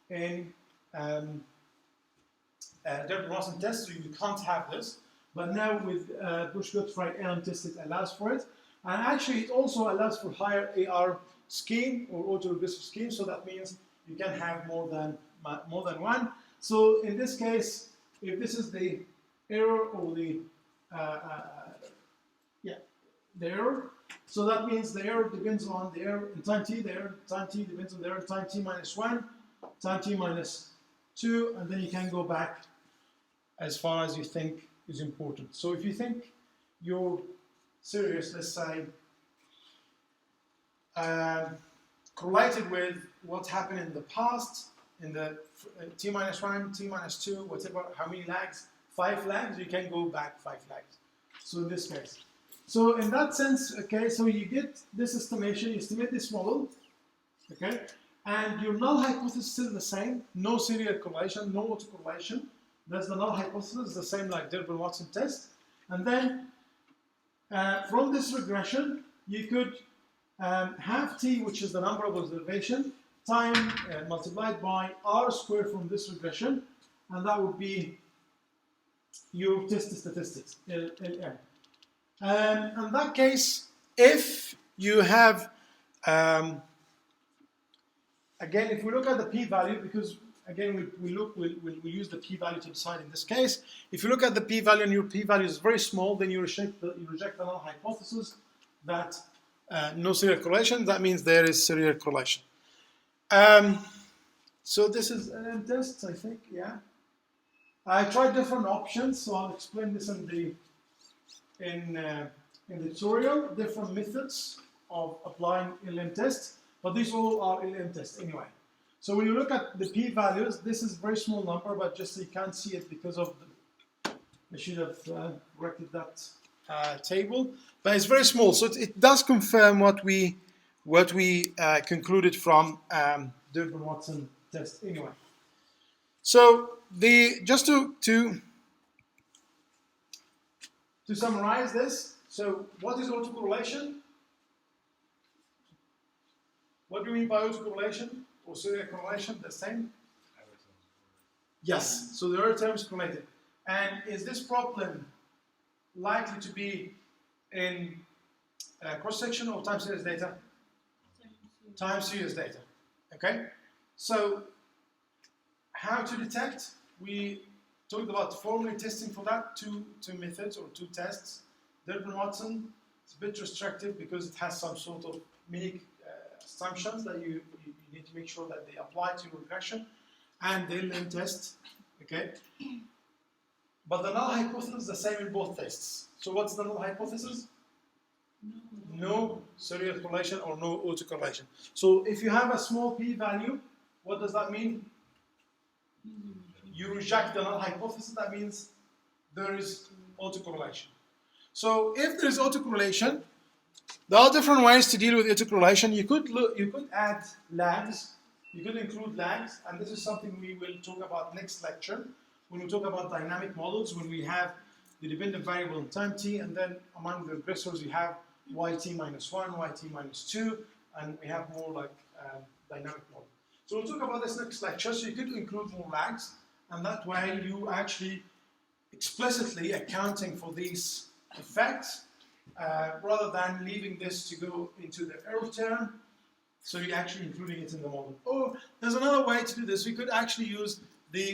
in Durbin-Watson test. So you can't have this. But now with Breusch-Pagan LM test, it allows for it. And actually, it also allows for higher AR scheme or autoregressive scheme. So that means you can have more than one. So in this case, if this is the error or the error, so that means the error depends on the error in time t. The error in time t depends on the error in time t minus 1, time t minus 2, and then you can go back as far as you think is important. So if you think you're serious, let's say, correlated with what happened in the past, in the t minus 1, t minus 2, whatever, how many lags? 5 lags, you can go back 5 lags. So in this case. So in that sense, okay, so you get this estimation, you estimate this model, okay, and your null hypothesis is still the same, no serial correlation, no autocorrelation. That's the null hypothesis, the same like Durbin-Watson test. And then from this regression, you could have t, which is the number of observation, time multiplied by r squared from this regression, and that would be your test statistics, LM. In that case, if you have, again, if we look at the p-value, because again we'll use the p-value to decide in this case. If you look at the p-value and your p-value is very small, then you reject the null hypothesis that no serial correlation. That means there is serial correlation. So this is an test, I think, yeah. I tried different options, so I'll explain this in the tutorial, different methods of applying LM test, but these all are LM tests anyway. So when you look at the p-values, this is a very small number, but just so you can't see it because of I should have corrected that table, but it's very small, so it does confirm what we concluded from Durbin-Watson test anyway. So just to summarize this, so what is autocorrelation? What do we mean by autocorrelation or serial correlation? The same? Yes, so the error terms correlated. And is this problem likely to be in cross-section or time series data? Time series data. Okay? So how to detect? We talked about formally testing for that, two methods or two tests. Durbin-Watson is a bit restrictive because it has some sort of many assumptions that you need to make sure that they apply to your regression, and the LM test, okay? But the null hypothesis is the same in both tests. So what's the null hypothesis? No serial correlation or no autocorrelation. So if you have a small p-value, what does that mean? You reject the null hypothesis. That means there is autocorrelation. So if there is autocorrelation, there are different ways to deal with autocorrelation. You could add lags. You could include lags, and this is something we will talk about next lecture when we talk about dynamic models. When we have the dependent variable in time t, and then among the regressors you have yt minus 1, yt minus 2, and we have more like dynamic model. So we'll talk about this next lecture. So you could include more lags. and that way you actually explicitly accounting for these effects rather than leaving this to go into the error term. So you're actually including it in the model. Or there's another way to do this. We could actually use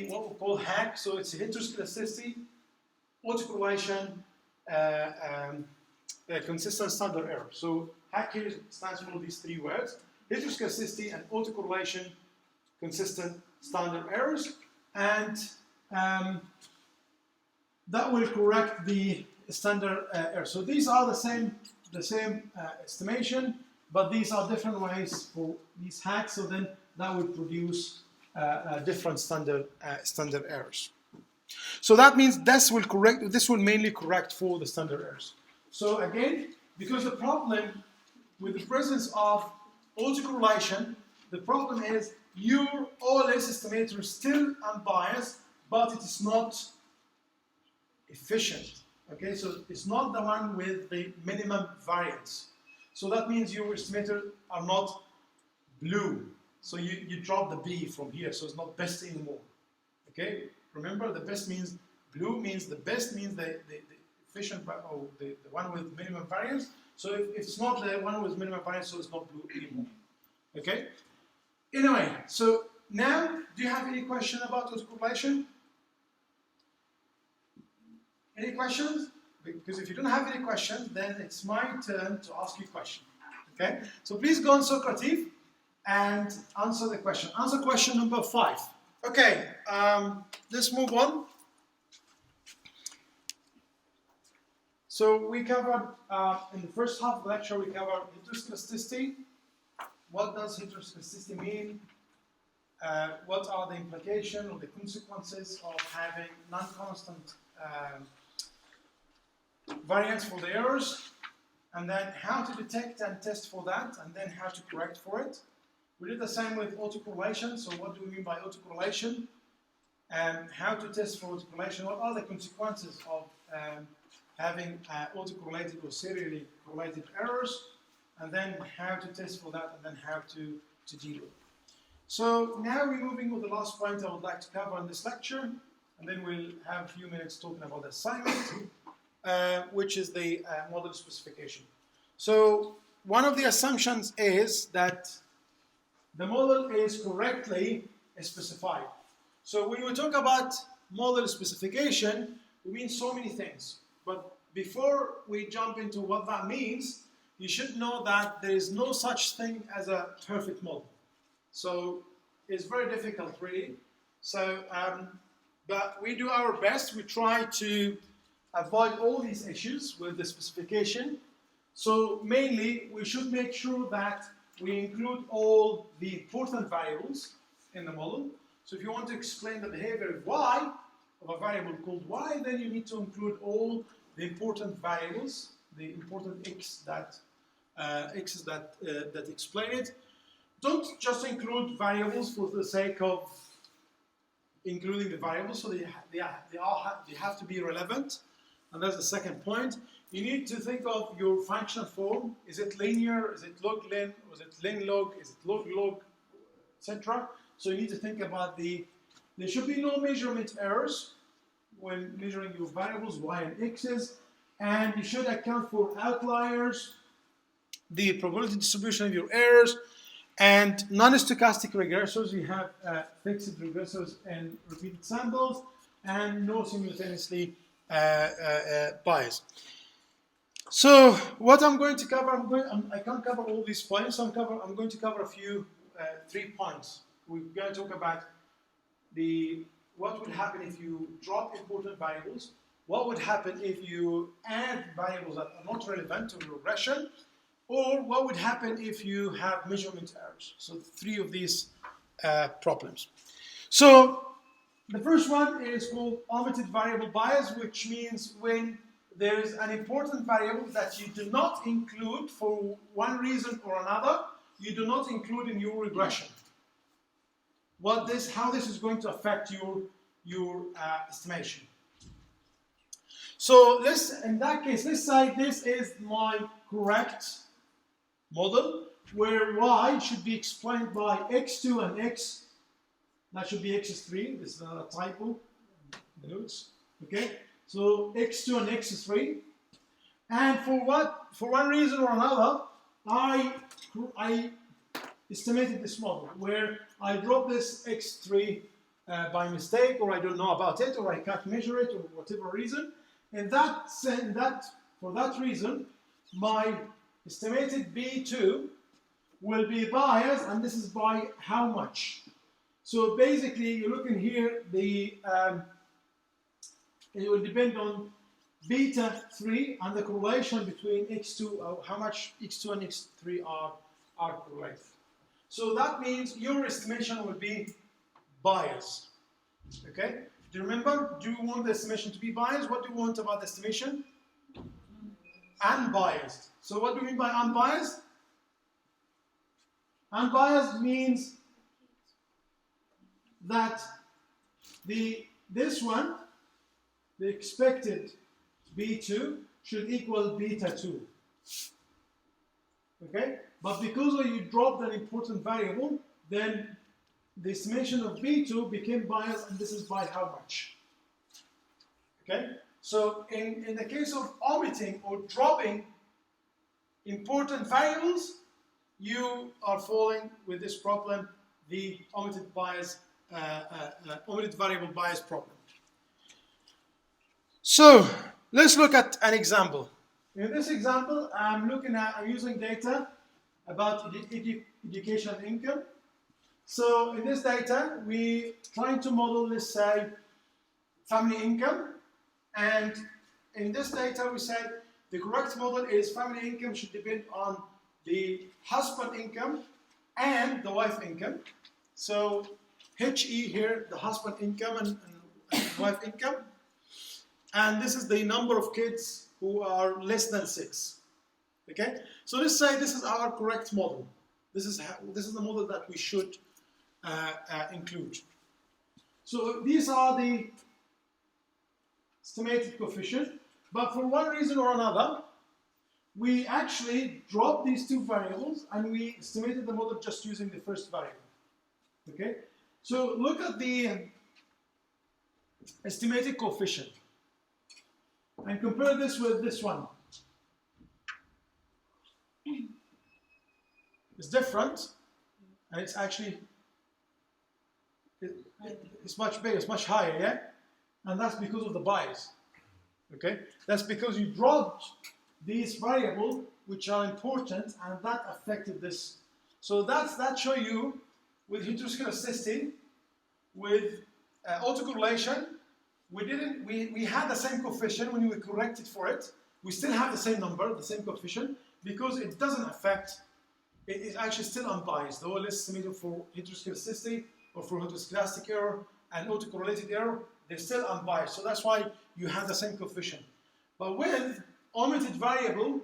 what we call HAC. So it's heteroskedasticity, autocorrelation, consistent standard error. So HAC here stands for these three words: heteroskedasticity and autocorrelation, consistent standard errors, and that will correct the standard error. So these are the same estimation, but these are different ways for these hacks. So then that would produce different standard errors. So that means this will mainly correct for the standard errors. So again, because the problem with the presence of autocorrelation, the problem is your OLS estimator is still unbiased, but it is not efficient. Okay, so it's not the one with the minimum variance. So that means your estimators are not blue. So you drop the B from here, so it's not best anymore. Okay, remember the best means blue means the best means the efficient or the one with minimum variance. So if it's not the one with minimum variance, so it's not blue anymore. Okay. Anyway, so now do you have any question about autocorrelation? Any questions? Because if you don't have any questions, then it's my turn to ask you a question. Okay? So please go on Socrates and answer the question. Answer question number 5. Okay, let's move on. So we covered, in the first half of the lecture, we covered heteroskedasticity. What does heteroskedasticity mean? What are the implications or the consequences of having non-constant variance for the errors, and then how to detect and test for that, and then how to correct for it. We did the same with autocorrelation. So what do we mean by autocorrelation? And how to test for autocorrelation? What are the consequences of having autocorrelated or serially correlated errors? And then how to test for that, and then how to deal with it. So now we're moving with the last point I would like to cover in this lecture, and then we'll have a few minutes talking about the assignment, which is the model specification. So one of the assumptions is that the model is correctly specified. So when we talk about model specification, we mean so many things. But before we jump into what that means, you should know that there is no such thing as a perfect model. So it's very difficult, really. So, but we do our best. We try to avoid all these issues with the specification. So mainly, we should make sure that we include all the important variables in the model. So if you want to explain the behavior of y, of a variable called y, then you need to include all the important variables, the important x's that explain it. Don't just include variables for the sake of including the variables. So they have to be relevant, and that's the second point. You need to think of your functional form. Is it linear? Is it log-lin? Or is it lin-log? Is it log-log? Etc. So you need to think about there should be no measurement errors when measuring your variables, y and x's, and you should account for outliers, the probability distribution of your errors, and non-stochastic regressors. You have fixed regressors and repeated samples, and no simultaneously bias. So what I'm going to cover, I can't cover all these points. I'm going to cover a few 3 points. We're going to talk about what would happen if you drop important variables, what would happen if you add variables that are not relevant to your regression, or what would happen if you have measurement errors. So 3 of these problems. So the first one is called omitted variable bias, which means when there is an important variable that you do not include for one reason or another, you do not include in your regression. How this is going to affect your estimation. So in that case, let's say this is my correct model, where y should be explained by x2 and That should be x3. This is a typo. The notes. Okay. So x2 and x3. And for one reason or another, I estimated this model where I dropped this x3 by mistake, or I don't know about it, or I can't measure it, or whatever reason. And for that reason, my estimated B2 will be biased, and this is by how much? So basically, you look in here, it will depend on beta 3 and the correlation between x2, how much x2 and x3 are correlated. So that means your estimation will be biased. Okay? Do you remember? Do you want the estimation to be biased? What do you want about the estimation? Unbiased. So what do we mean by unbiased? Unbiased means that this one, the expected B2, should equal beta 2. Okay? But because you dropped an important variable, then the estimation of B2 became biased, and this is by how much? Okay? So in the case of omitting or dropping important variables, you are falling with this problem, the omitted variable bias problem. So let's look at an example. In this example, I'm using data about education income. So in this data, we're trying to model, let's say, family income. And in this data, we said the correct model is family income should depend on the husband income and the wife income. So HE here, the husband income and wife income. And this is the number of kids who are less than 6. Okay? So let's say this is our correct model. This is the model that we should include. So these are the estimated coefficient, but for one reason or another, we actually dropped these two variables and we estimated the model just using the first variable. Okay? So look at the estimated coefficient and compare this with this one. It's different, and it's actually it's much bigger, it's much higher, yeah? And that's because of the bias. Okay? That's because you dropped these variables which are important, and that affected this. So that show you with heteroskedasticity, with autocorrelation, we had the same coefficient when we corrected for it. We still have the same number, the same coefficient, because it doesn't affect. It's actually still unbiased. The OLS estimated for heteroskedasticity or for heteroskedastic error and autocorrelated error, they're still unbiased. So that's why you have the same coefficient. But with omitted variable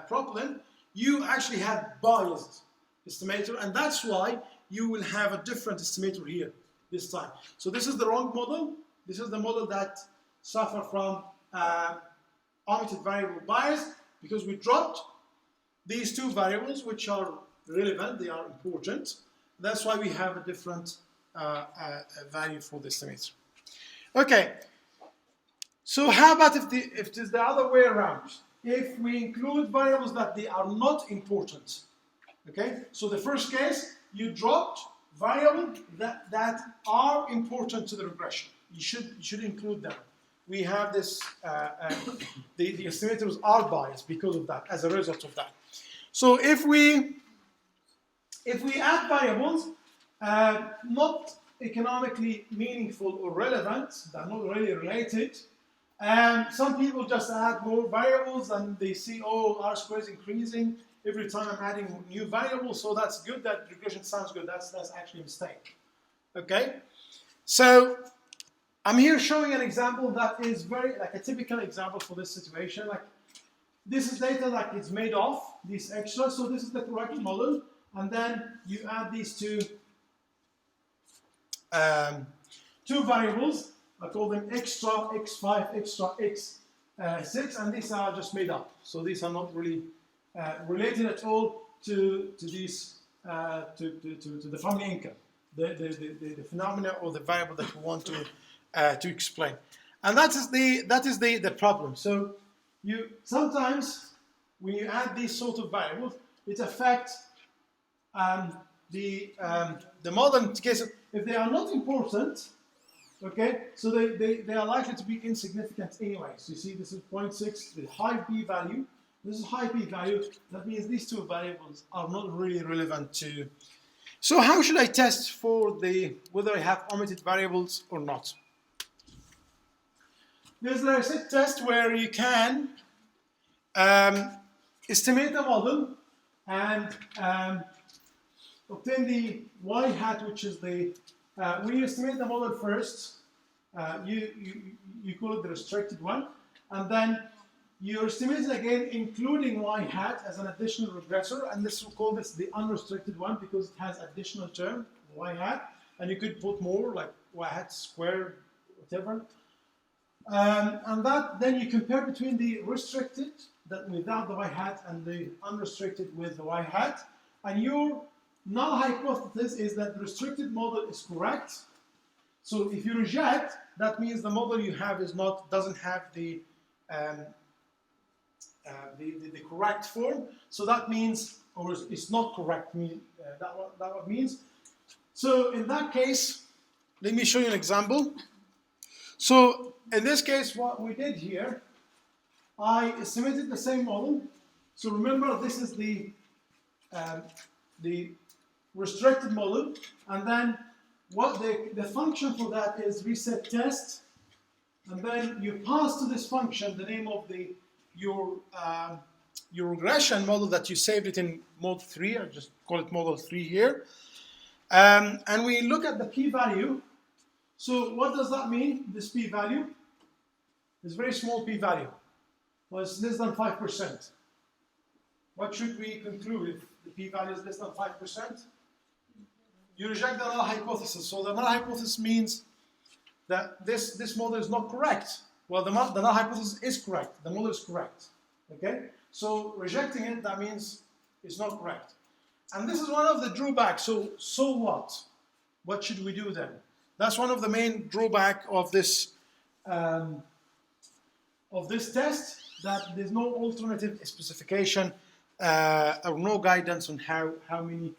problem, you actually have biased estimator, and that's why you will have a different estimator here this time. So this is the wrong model. This is the model that suffer from omitted variable bias because we dropped these two variables which are relevant, they are important. That's why we have a different value for the estimator. Okay, so how about if it is the other way around? If we include variables that they are not important, okay? So the first case, you dropped variables that are important to the regression. You should include them. We have this, the estimators are biased because of that, as a result of that. So if we add variables not economically meaningful or relevant, they're not really related, and some people just add more variables and they see, oh, R square is increasing every time I'm adding new variables, so that's good, that regression sounds good. That's actually a mistake. Okay? So I'm here showing an example that is very, like a typical example for this situation. Like, this is data that is made of these extras, so this is the correct model, and then you add these two variables. I call them extra x5, extra x6, and these are just made up. So these are not really related at all to these to the family income. the phenomena or the variable that we want to explain. And that is the problem. So you sometimes when you add these sort of variables, it affects the model in case if they are not important. Okay, so they are likely to be insignificant anyway. So you see, this is 0.6 with high p-value. This is high p-value. That means these two variables are not really relevant to. So how should I test for whether I have omitted variables or not? There's a test where you can estimate a model and obtain the y hat, which is the when you estimate the model first, you call it the restricted one, and then you estimate it again, including y hat as an additional regressor, and this will call this the unrestricted one because it has additional term y hat, and you could put more like y hat squared, whatever. And that then you compare between the restricted that without the y hat and the unrestricted with the y hat, and your null hypothesis is that the restricted model is correct. So if you reject, that means the model you have doesn't have the correct form. So that means, or it's not correct. That what means. So in that case, let me show you an example. So in this case, what we did here, I estimated the same model. So remember, this is the restricted model, and then what the function for that is reset test, and then you pass to this function the name of your regression model that you saved it in mode 3. I just call it model 3 here, and we look at the p-value. So what does that mean? This p-value is very small p-value. Well, it's less than 5%. What should we conclude if the p-value is less than 5%? You reject the null hypothesis. So the null hypothesis means that this model is not correct. Well, the null hypothesis is correct. The model is correct. Okay? So rejecting it, that means it's not correct. And this is one of the drawbacks. So what? What should we do then? That's one of the main drawbacks of this test, that there's no alternative specification or no guidance on how many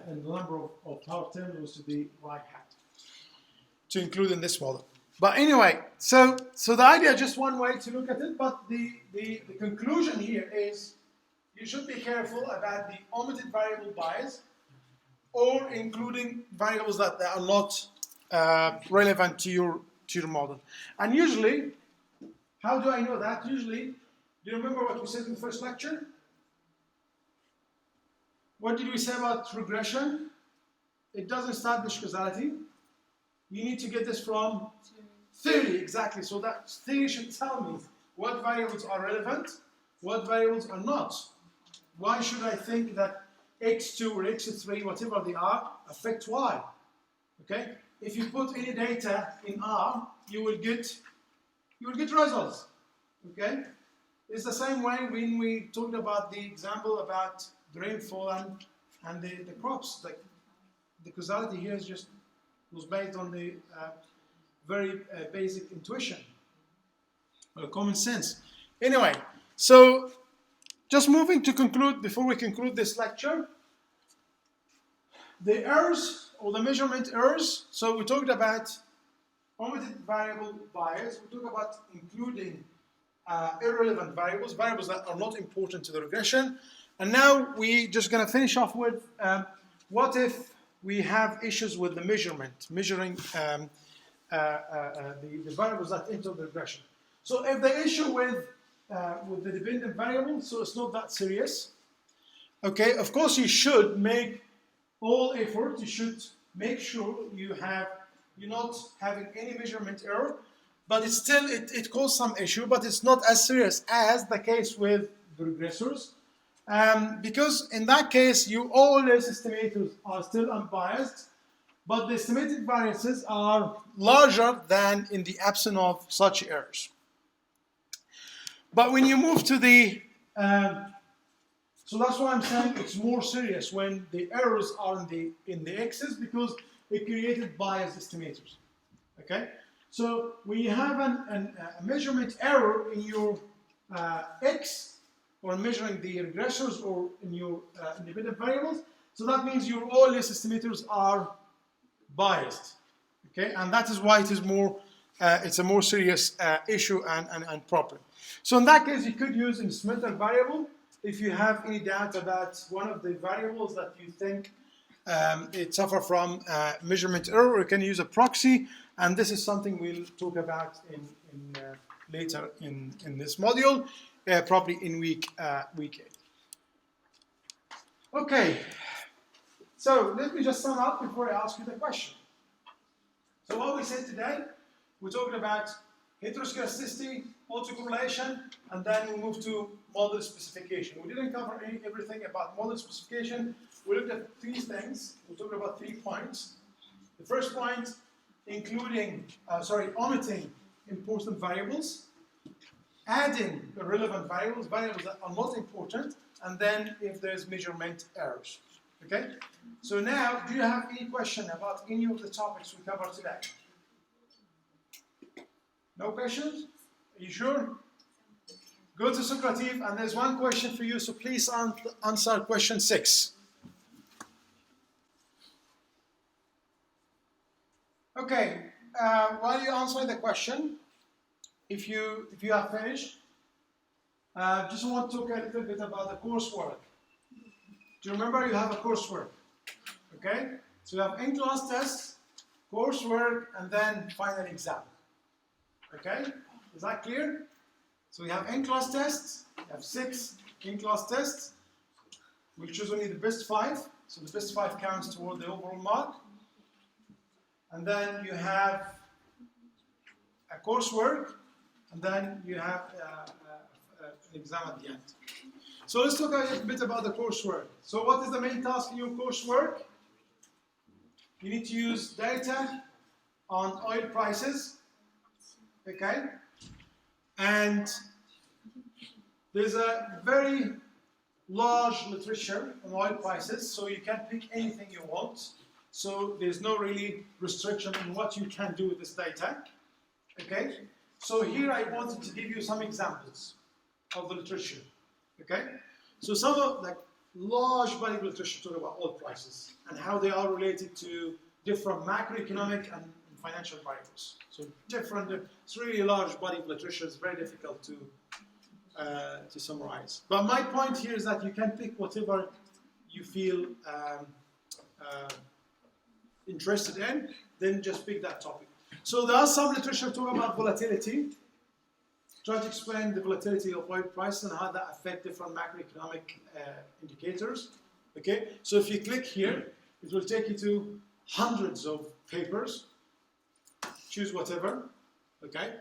and the number of power terminals to the y hat to include in this model. But anyway, so the idea, just one way to look at it, but the conclusion here is you should be careful about the omitted variable bias or including variables that are not relevant to your model. And usually, how do I know that? Usually, do you remember what we said in the first lecture? What did we say about regression? It doesn't establish causality. You need to get this from theory, exactly. So that theory should tell me what variables are relevant, what variables are not. Why should I think that x2 or x3, whatever they are, affect y? Okay? If you put any data in R, you will get results. Okay? It's the same way when we talked about the example about the rainfall and the crops. Like the causality here was based on the very basic intuition or common sense. Anyway, so just moving to conclude, before we conclude this lecture, the errors or the measurement errors. So we talked about omitted variable bias. We talked about including irrelevant variables that are not important to the regression. And now we're just going to finish off with what if we have issues with the measuring the variables that enter the regression. So if the issue with the dependent variable, so it's not that serious. Okay, of course you should make all effort. You should make sure you're not having any measurement error, but it's still it causes some issue, but it's not as serious as the case with the regressors. Because in that case, your OLS estimators are still unbiased, but the estimated variances are larger than in the absence of such errors. But when you move to the, so that's why I'm saying it's more serious when the errors are in the x's, because it created biased estimators. Okay? So when you have a measurement error in your X, or measuring the regressors or in your independent variables, so that means your OLS estimators are biased. Okay? And that is why it is more, it's a more serious issue and problem. So in that case, you could use an instrumental variable if you have any doubt about one of the variables that you think it suffers from measurement error. You can use a proxy, and this is something we'll talk about later in this module, probably in week 8. Okay, so let me just sum up before I ask you the question. So what we said today, we're talking about heteroskedasticity, autocorrelation, and then we move to model specification. We didn't cover everything about model specification. We looked at 3 things. We talked about 3 points. The first point, omitting important variables, adding irrelevant variables that are not important, and then if there's measurement errors. Okay? So now, do you have any question about any of the topics we covered today? No questions? Are you sure? Go to Socrative, and there's one question for you, so please answer question 6. Okay, while you answer the question, if you have finished, just want to talk a little bit about the coursework. Do you remember you have a coursework? Okay, so you have in-class tests, coursework, and then final exam. Okay, is that clear? So we have in-class tests, we have 6 in-class tests. We'll choose only the best 5, so the best 5 counts toward the overall mark. And then you have a coursework, and then you have an exam at the end. So let's talk a little bit about the coursework. So what is the main task in your coursework? You need to use data on oil prices, okay? And there's a very large literature on oil prices, so you can pick anything you want. So there's no really restriction on what you can do with this data, okay? So here I wanted to give you some examples of the literature, okay? So some of the large body of literature talk about oil prices and how they are related to different macroeconomic and financial variables. So it's really a large body of literature. It's very difficult to summarize. But my point here is that you can pick whatever you feel interested in, then just pick that topic. So there are some literature talking about volatility. Try to explain the volatility of oil prices and how that affects different macroeconomic indicators. Okay, so if you click here, it will take you to hundreds of papers. Choose whatever. Okay,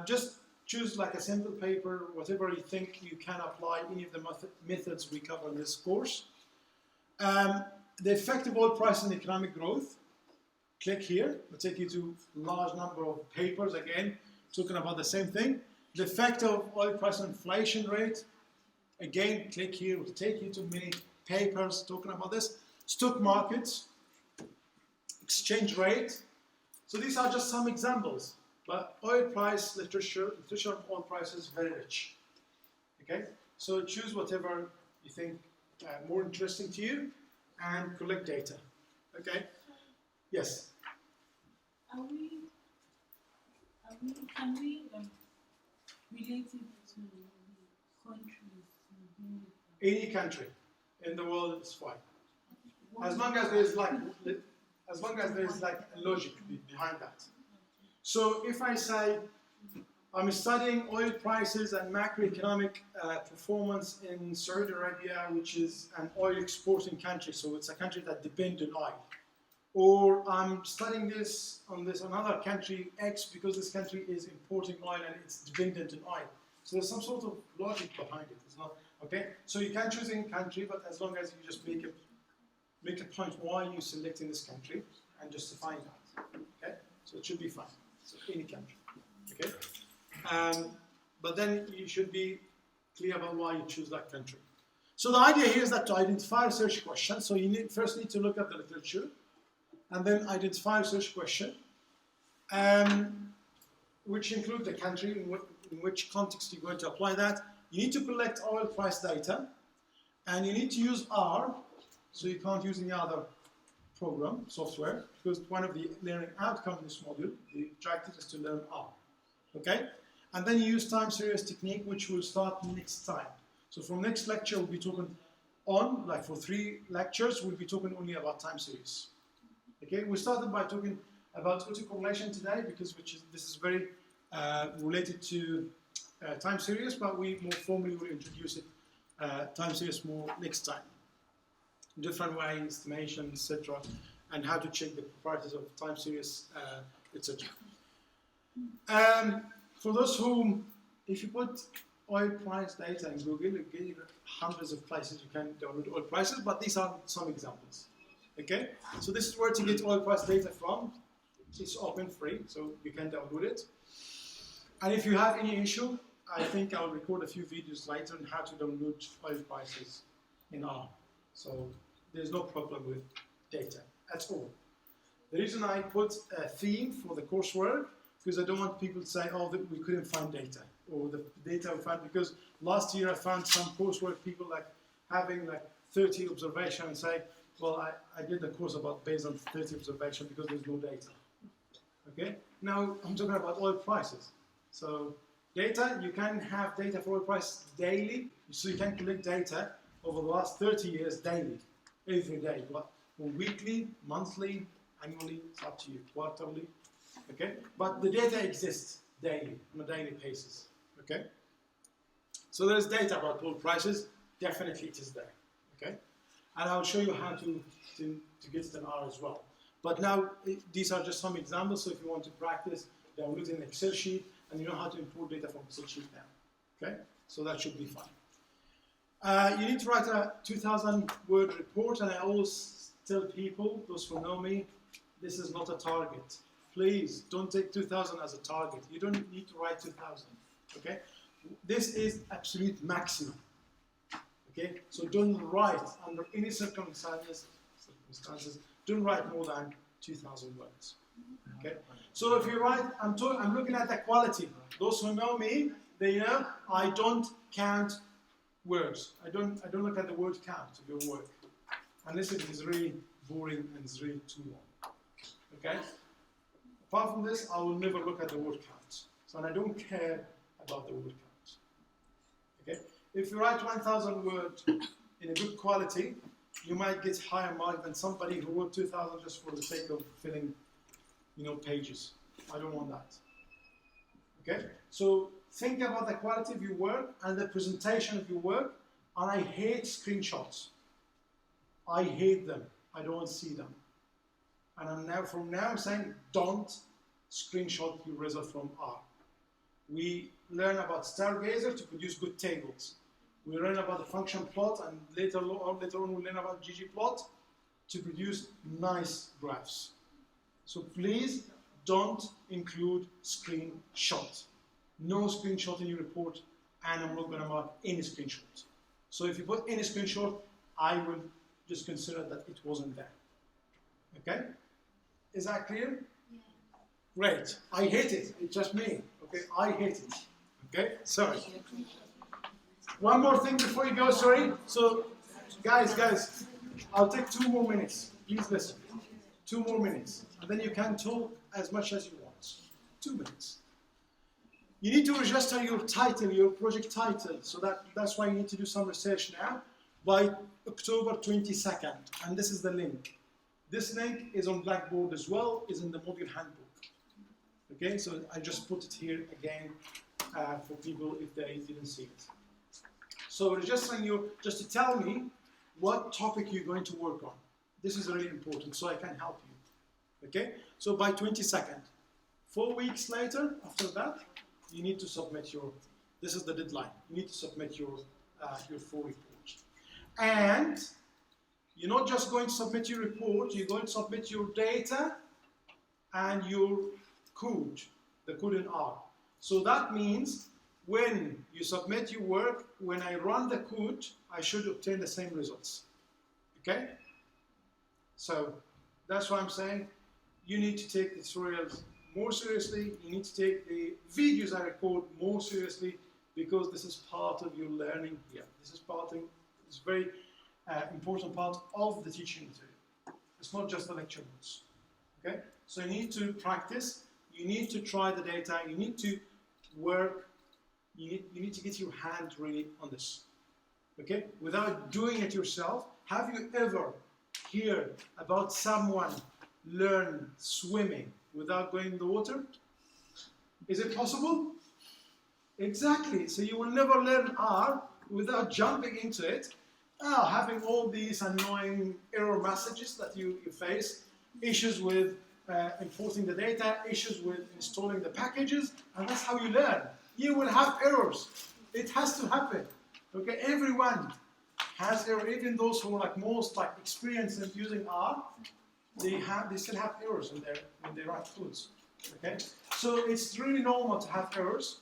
just choose like a simple paper, whatever you think you can apply any of the methods we cover in this course. The effect of oil price on economic growth. Click here. It will take you to a large number of papers again, talking about the same thing. The effect of oil price on inflation rate. Again, click here. It will take you to many papers talking about this. Stock markets, exchange rate. So these are just some examples. But oil price literature on oil price is very rich. Okay, so choose whatever you think more interesting to you and collect data. Okay, yes. Can we relate it to countries? Any country in the world is fine, as long as there is like a logic behind that. So if I say I'm studying oil prices and macroeconomic performance in Saudi Arabia, which is an oil exporting country, so it's a country that depends on oil. Or I'm studying this on another country X because this country is importing oil and it's dependent on oil. So there's some sort of logic behind it. It's not okay. So you can choose any country, but as long as you just make a point why you're selecting this country and justifying that. Okay, so it should be fine. So any country. Okay, but then you should be clear about why you choose that country. So the idea here is that to identify research questions, so you first need to look at the literature. and then identify research question, which include the country, in which context you're going to apply that. You need to collect oil price data, and you need to use R, so you can't use any other program, software, because one of the learning outcomes in this module, the objective is to learn R. Okay? And then you use time series technique, which will start next time. So from next lecture, we'll be talking on, like for 3 lectures, we'll be talking only about time series. Okay? We started by talking about autocorrelation today, because this is very related to time series, but we more formally will introduce it, time series more next time. Different way, estimation, etc., and how to check the properties of time series, etc. For those who, if you put oil price data in Google, you get hundreds of places you can download oil prices, but these are some examples. Okay, so this is where to get oil price data from. It's open, free, so you can download it. And if you have any issue, I think I'll record a few videos later on how to download oil prices in R. So there's no problem with data at all. The reason I put a theme for the coursework, because I don't want people to say, oh, that we couldn't find data, or the data we found, because last year I found some coursework people like having like 30 observations and say, well, I did a course about based on 30 observations because there's no data. Okay? Now I'm talking about oil prices. So data, you can have data for oil price daily, so you can collect data over the last 30 years daily, every day, or weekly, monthly, annually, it's up to you, quarterly, okay? But the data exists daily, on a daily basis, okay? So there's data about oil prices, definitely it is there, okay? And I'll show you how to get it in R as well. But now, these are just some examples, so if you want to practice, download an Excel sheet, and you know how to import data from Excel sheet now, okay? So that should be fine. You need to write a 2,000-word report, and I always tell people, those who know me, this is not a target. Please, don't take 2,000 as a target. You don't need to write 2,000, okay? This is absolute maximum, okay? So don't write, under any circumstances, don't write more than 2,000 words, okay? So if you write, I'm looking at the quality. Those who know me, they know I don't count words. I don't look at the word count of your work, unless it is really boring and it's really too long. Okay? Apart from this, I will never look at the word count. So I don't care about the word count. Okay? If you write 1,000 words in a good quality, you might get higher mark than somebody who wrote 2,000 just for the sake of filling, pages. I don't want that. Okay? So think about the quality of your work and the presentation of your work. And I hate screenshots. I hate them. I don't want to see them. And from now saying, don't screenshot your result from R. We learn about Stargazer to produce good tables. We learn about the function plot, and later on we learn about ggplot to produce nice graphs. So please don't include screenshot. No screenshot in your report, and I'm not going to mark any screenshot. So if you put any screenshot, I will just consider that it wasn't there. Okay? Is that clear? Yeah. Great. I hate it. It's just me. Okay? I hate it. Okay? Sorry. One more thing before you go, sorry. So, guys, I'll take 2 more minutes. Please listen. 2 more minutes. And then you can talk as much as you want. 2 minutes. You need to register your title, your project title. So that's why you need to do some research now by October 22nd. And this is the link. This link is on Blackboard as well, is in the module handbook. Okay, so I just put it here again for people if they didn't see it. So registering you, just to tell me what topic you're going to work on. This is really important, so I can help you. Okay, so by 22nd. 4 weeks later, after that, you need to submit your, this is the deadline. You need to submit your full report. And you're not just going to submit your report, you're going to submit your data and your code, the code in R. So that means when you submit your work, when I run the code, I should obtain the same results. Okay? So That's why I'm saying you need to take the tutorials more seriously. You need to take the videos I record more seriously, because this is part of your learning here. This is very important part of the teaching material. It's not just the lecture notes. Okay? So you need to practice. You need to try the data. You need to work. You need to get your hand really on this. Okay? Without doing it yourself, have you ever heard about someone learn swimming without going in the water? Is it possible? Exactly. So you will never learn R without jumping into it, having all these annoying error messages that you face, issues with importing the data, issues with installing the packages, and that's how you learn. You will have errors. It has to happen. Okay, everyone has error. Even those who are most experienced in using R, they still have errors when they write codes. Okay, so it's really normal to have errors.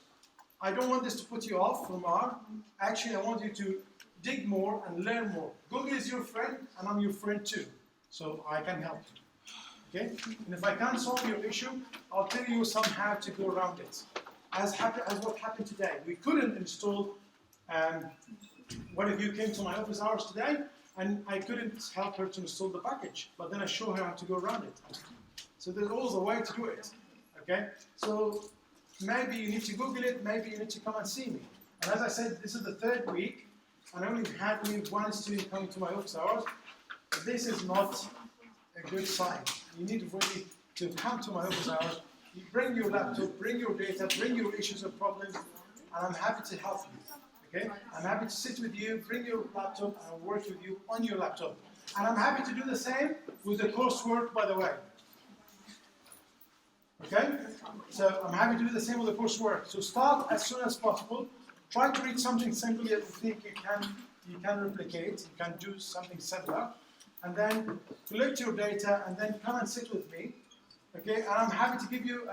I don't want this to put you off from R. Actually, I want you to dig more and learn more. Google is your friend, and I'm your friend too. So I can help you. Okay? And if I can't solve your issue, I'll tell you somehow to go around it. As what happened today. We couldn't install, one of you came to my office hours today, and I couldn't help her to install the package. But then I show her how to go around it. So there's always a way to do it. Okay? So maybe you need to Google it, maybe you need to come and see me. And as I said, this is the 3rd week, and I only had one student coming to my office hours. This is not a good sign. You need really to come to my office hours. You bring your laptop, bring your data, bring your issues and problems, and I'm happy to help you. Okay? I'm happy to sit with you, bring your laptop, and work with you on your laptop. And I'm happy to do the same with the coursework, by the way. Okay? So I'm happy to do the same with the coursework. So start as soon as possible. Try to read something simple that you think you can replicate, you can do something similar, and then collect your data, and then come and sit with me. Okay? And I'm happy to give you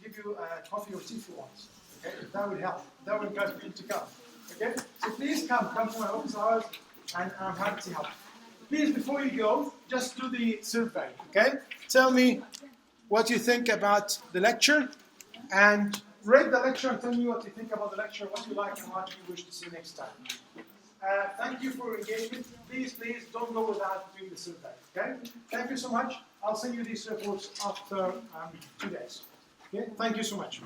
give you coffee or tea if you want. Okay? That would help. That would encourage people to come. Okay? So please come to my office hours, and I'm happy to help. Please, before you go, just do the survey. Okay? Tell me what you think about the lecture, and rate the lecture and tell me what you think about the lecture, what you like and what you wish to see next time. Thank you for your engagement. Please don't go without doing the survey. Okay? Thank you so much. I'll send you these reports after 2 days. Okay? Thank you so much.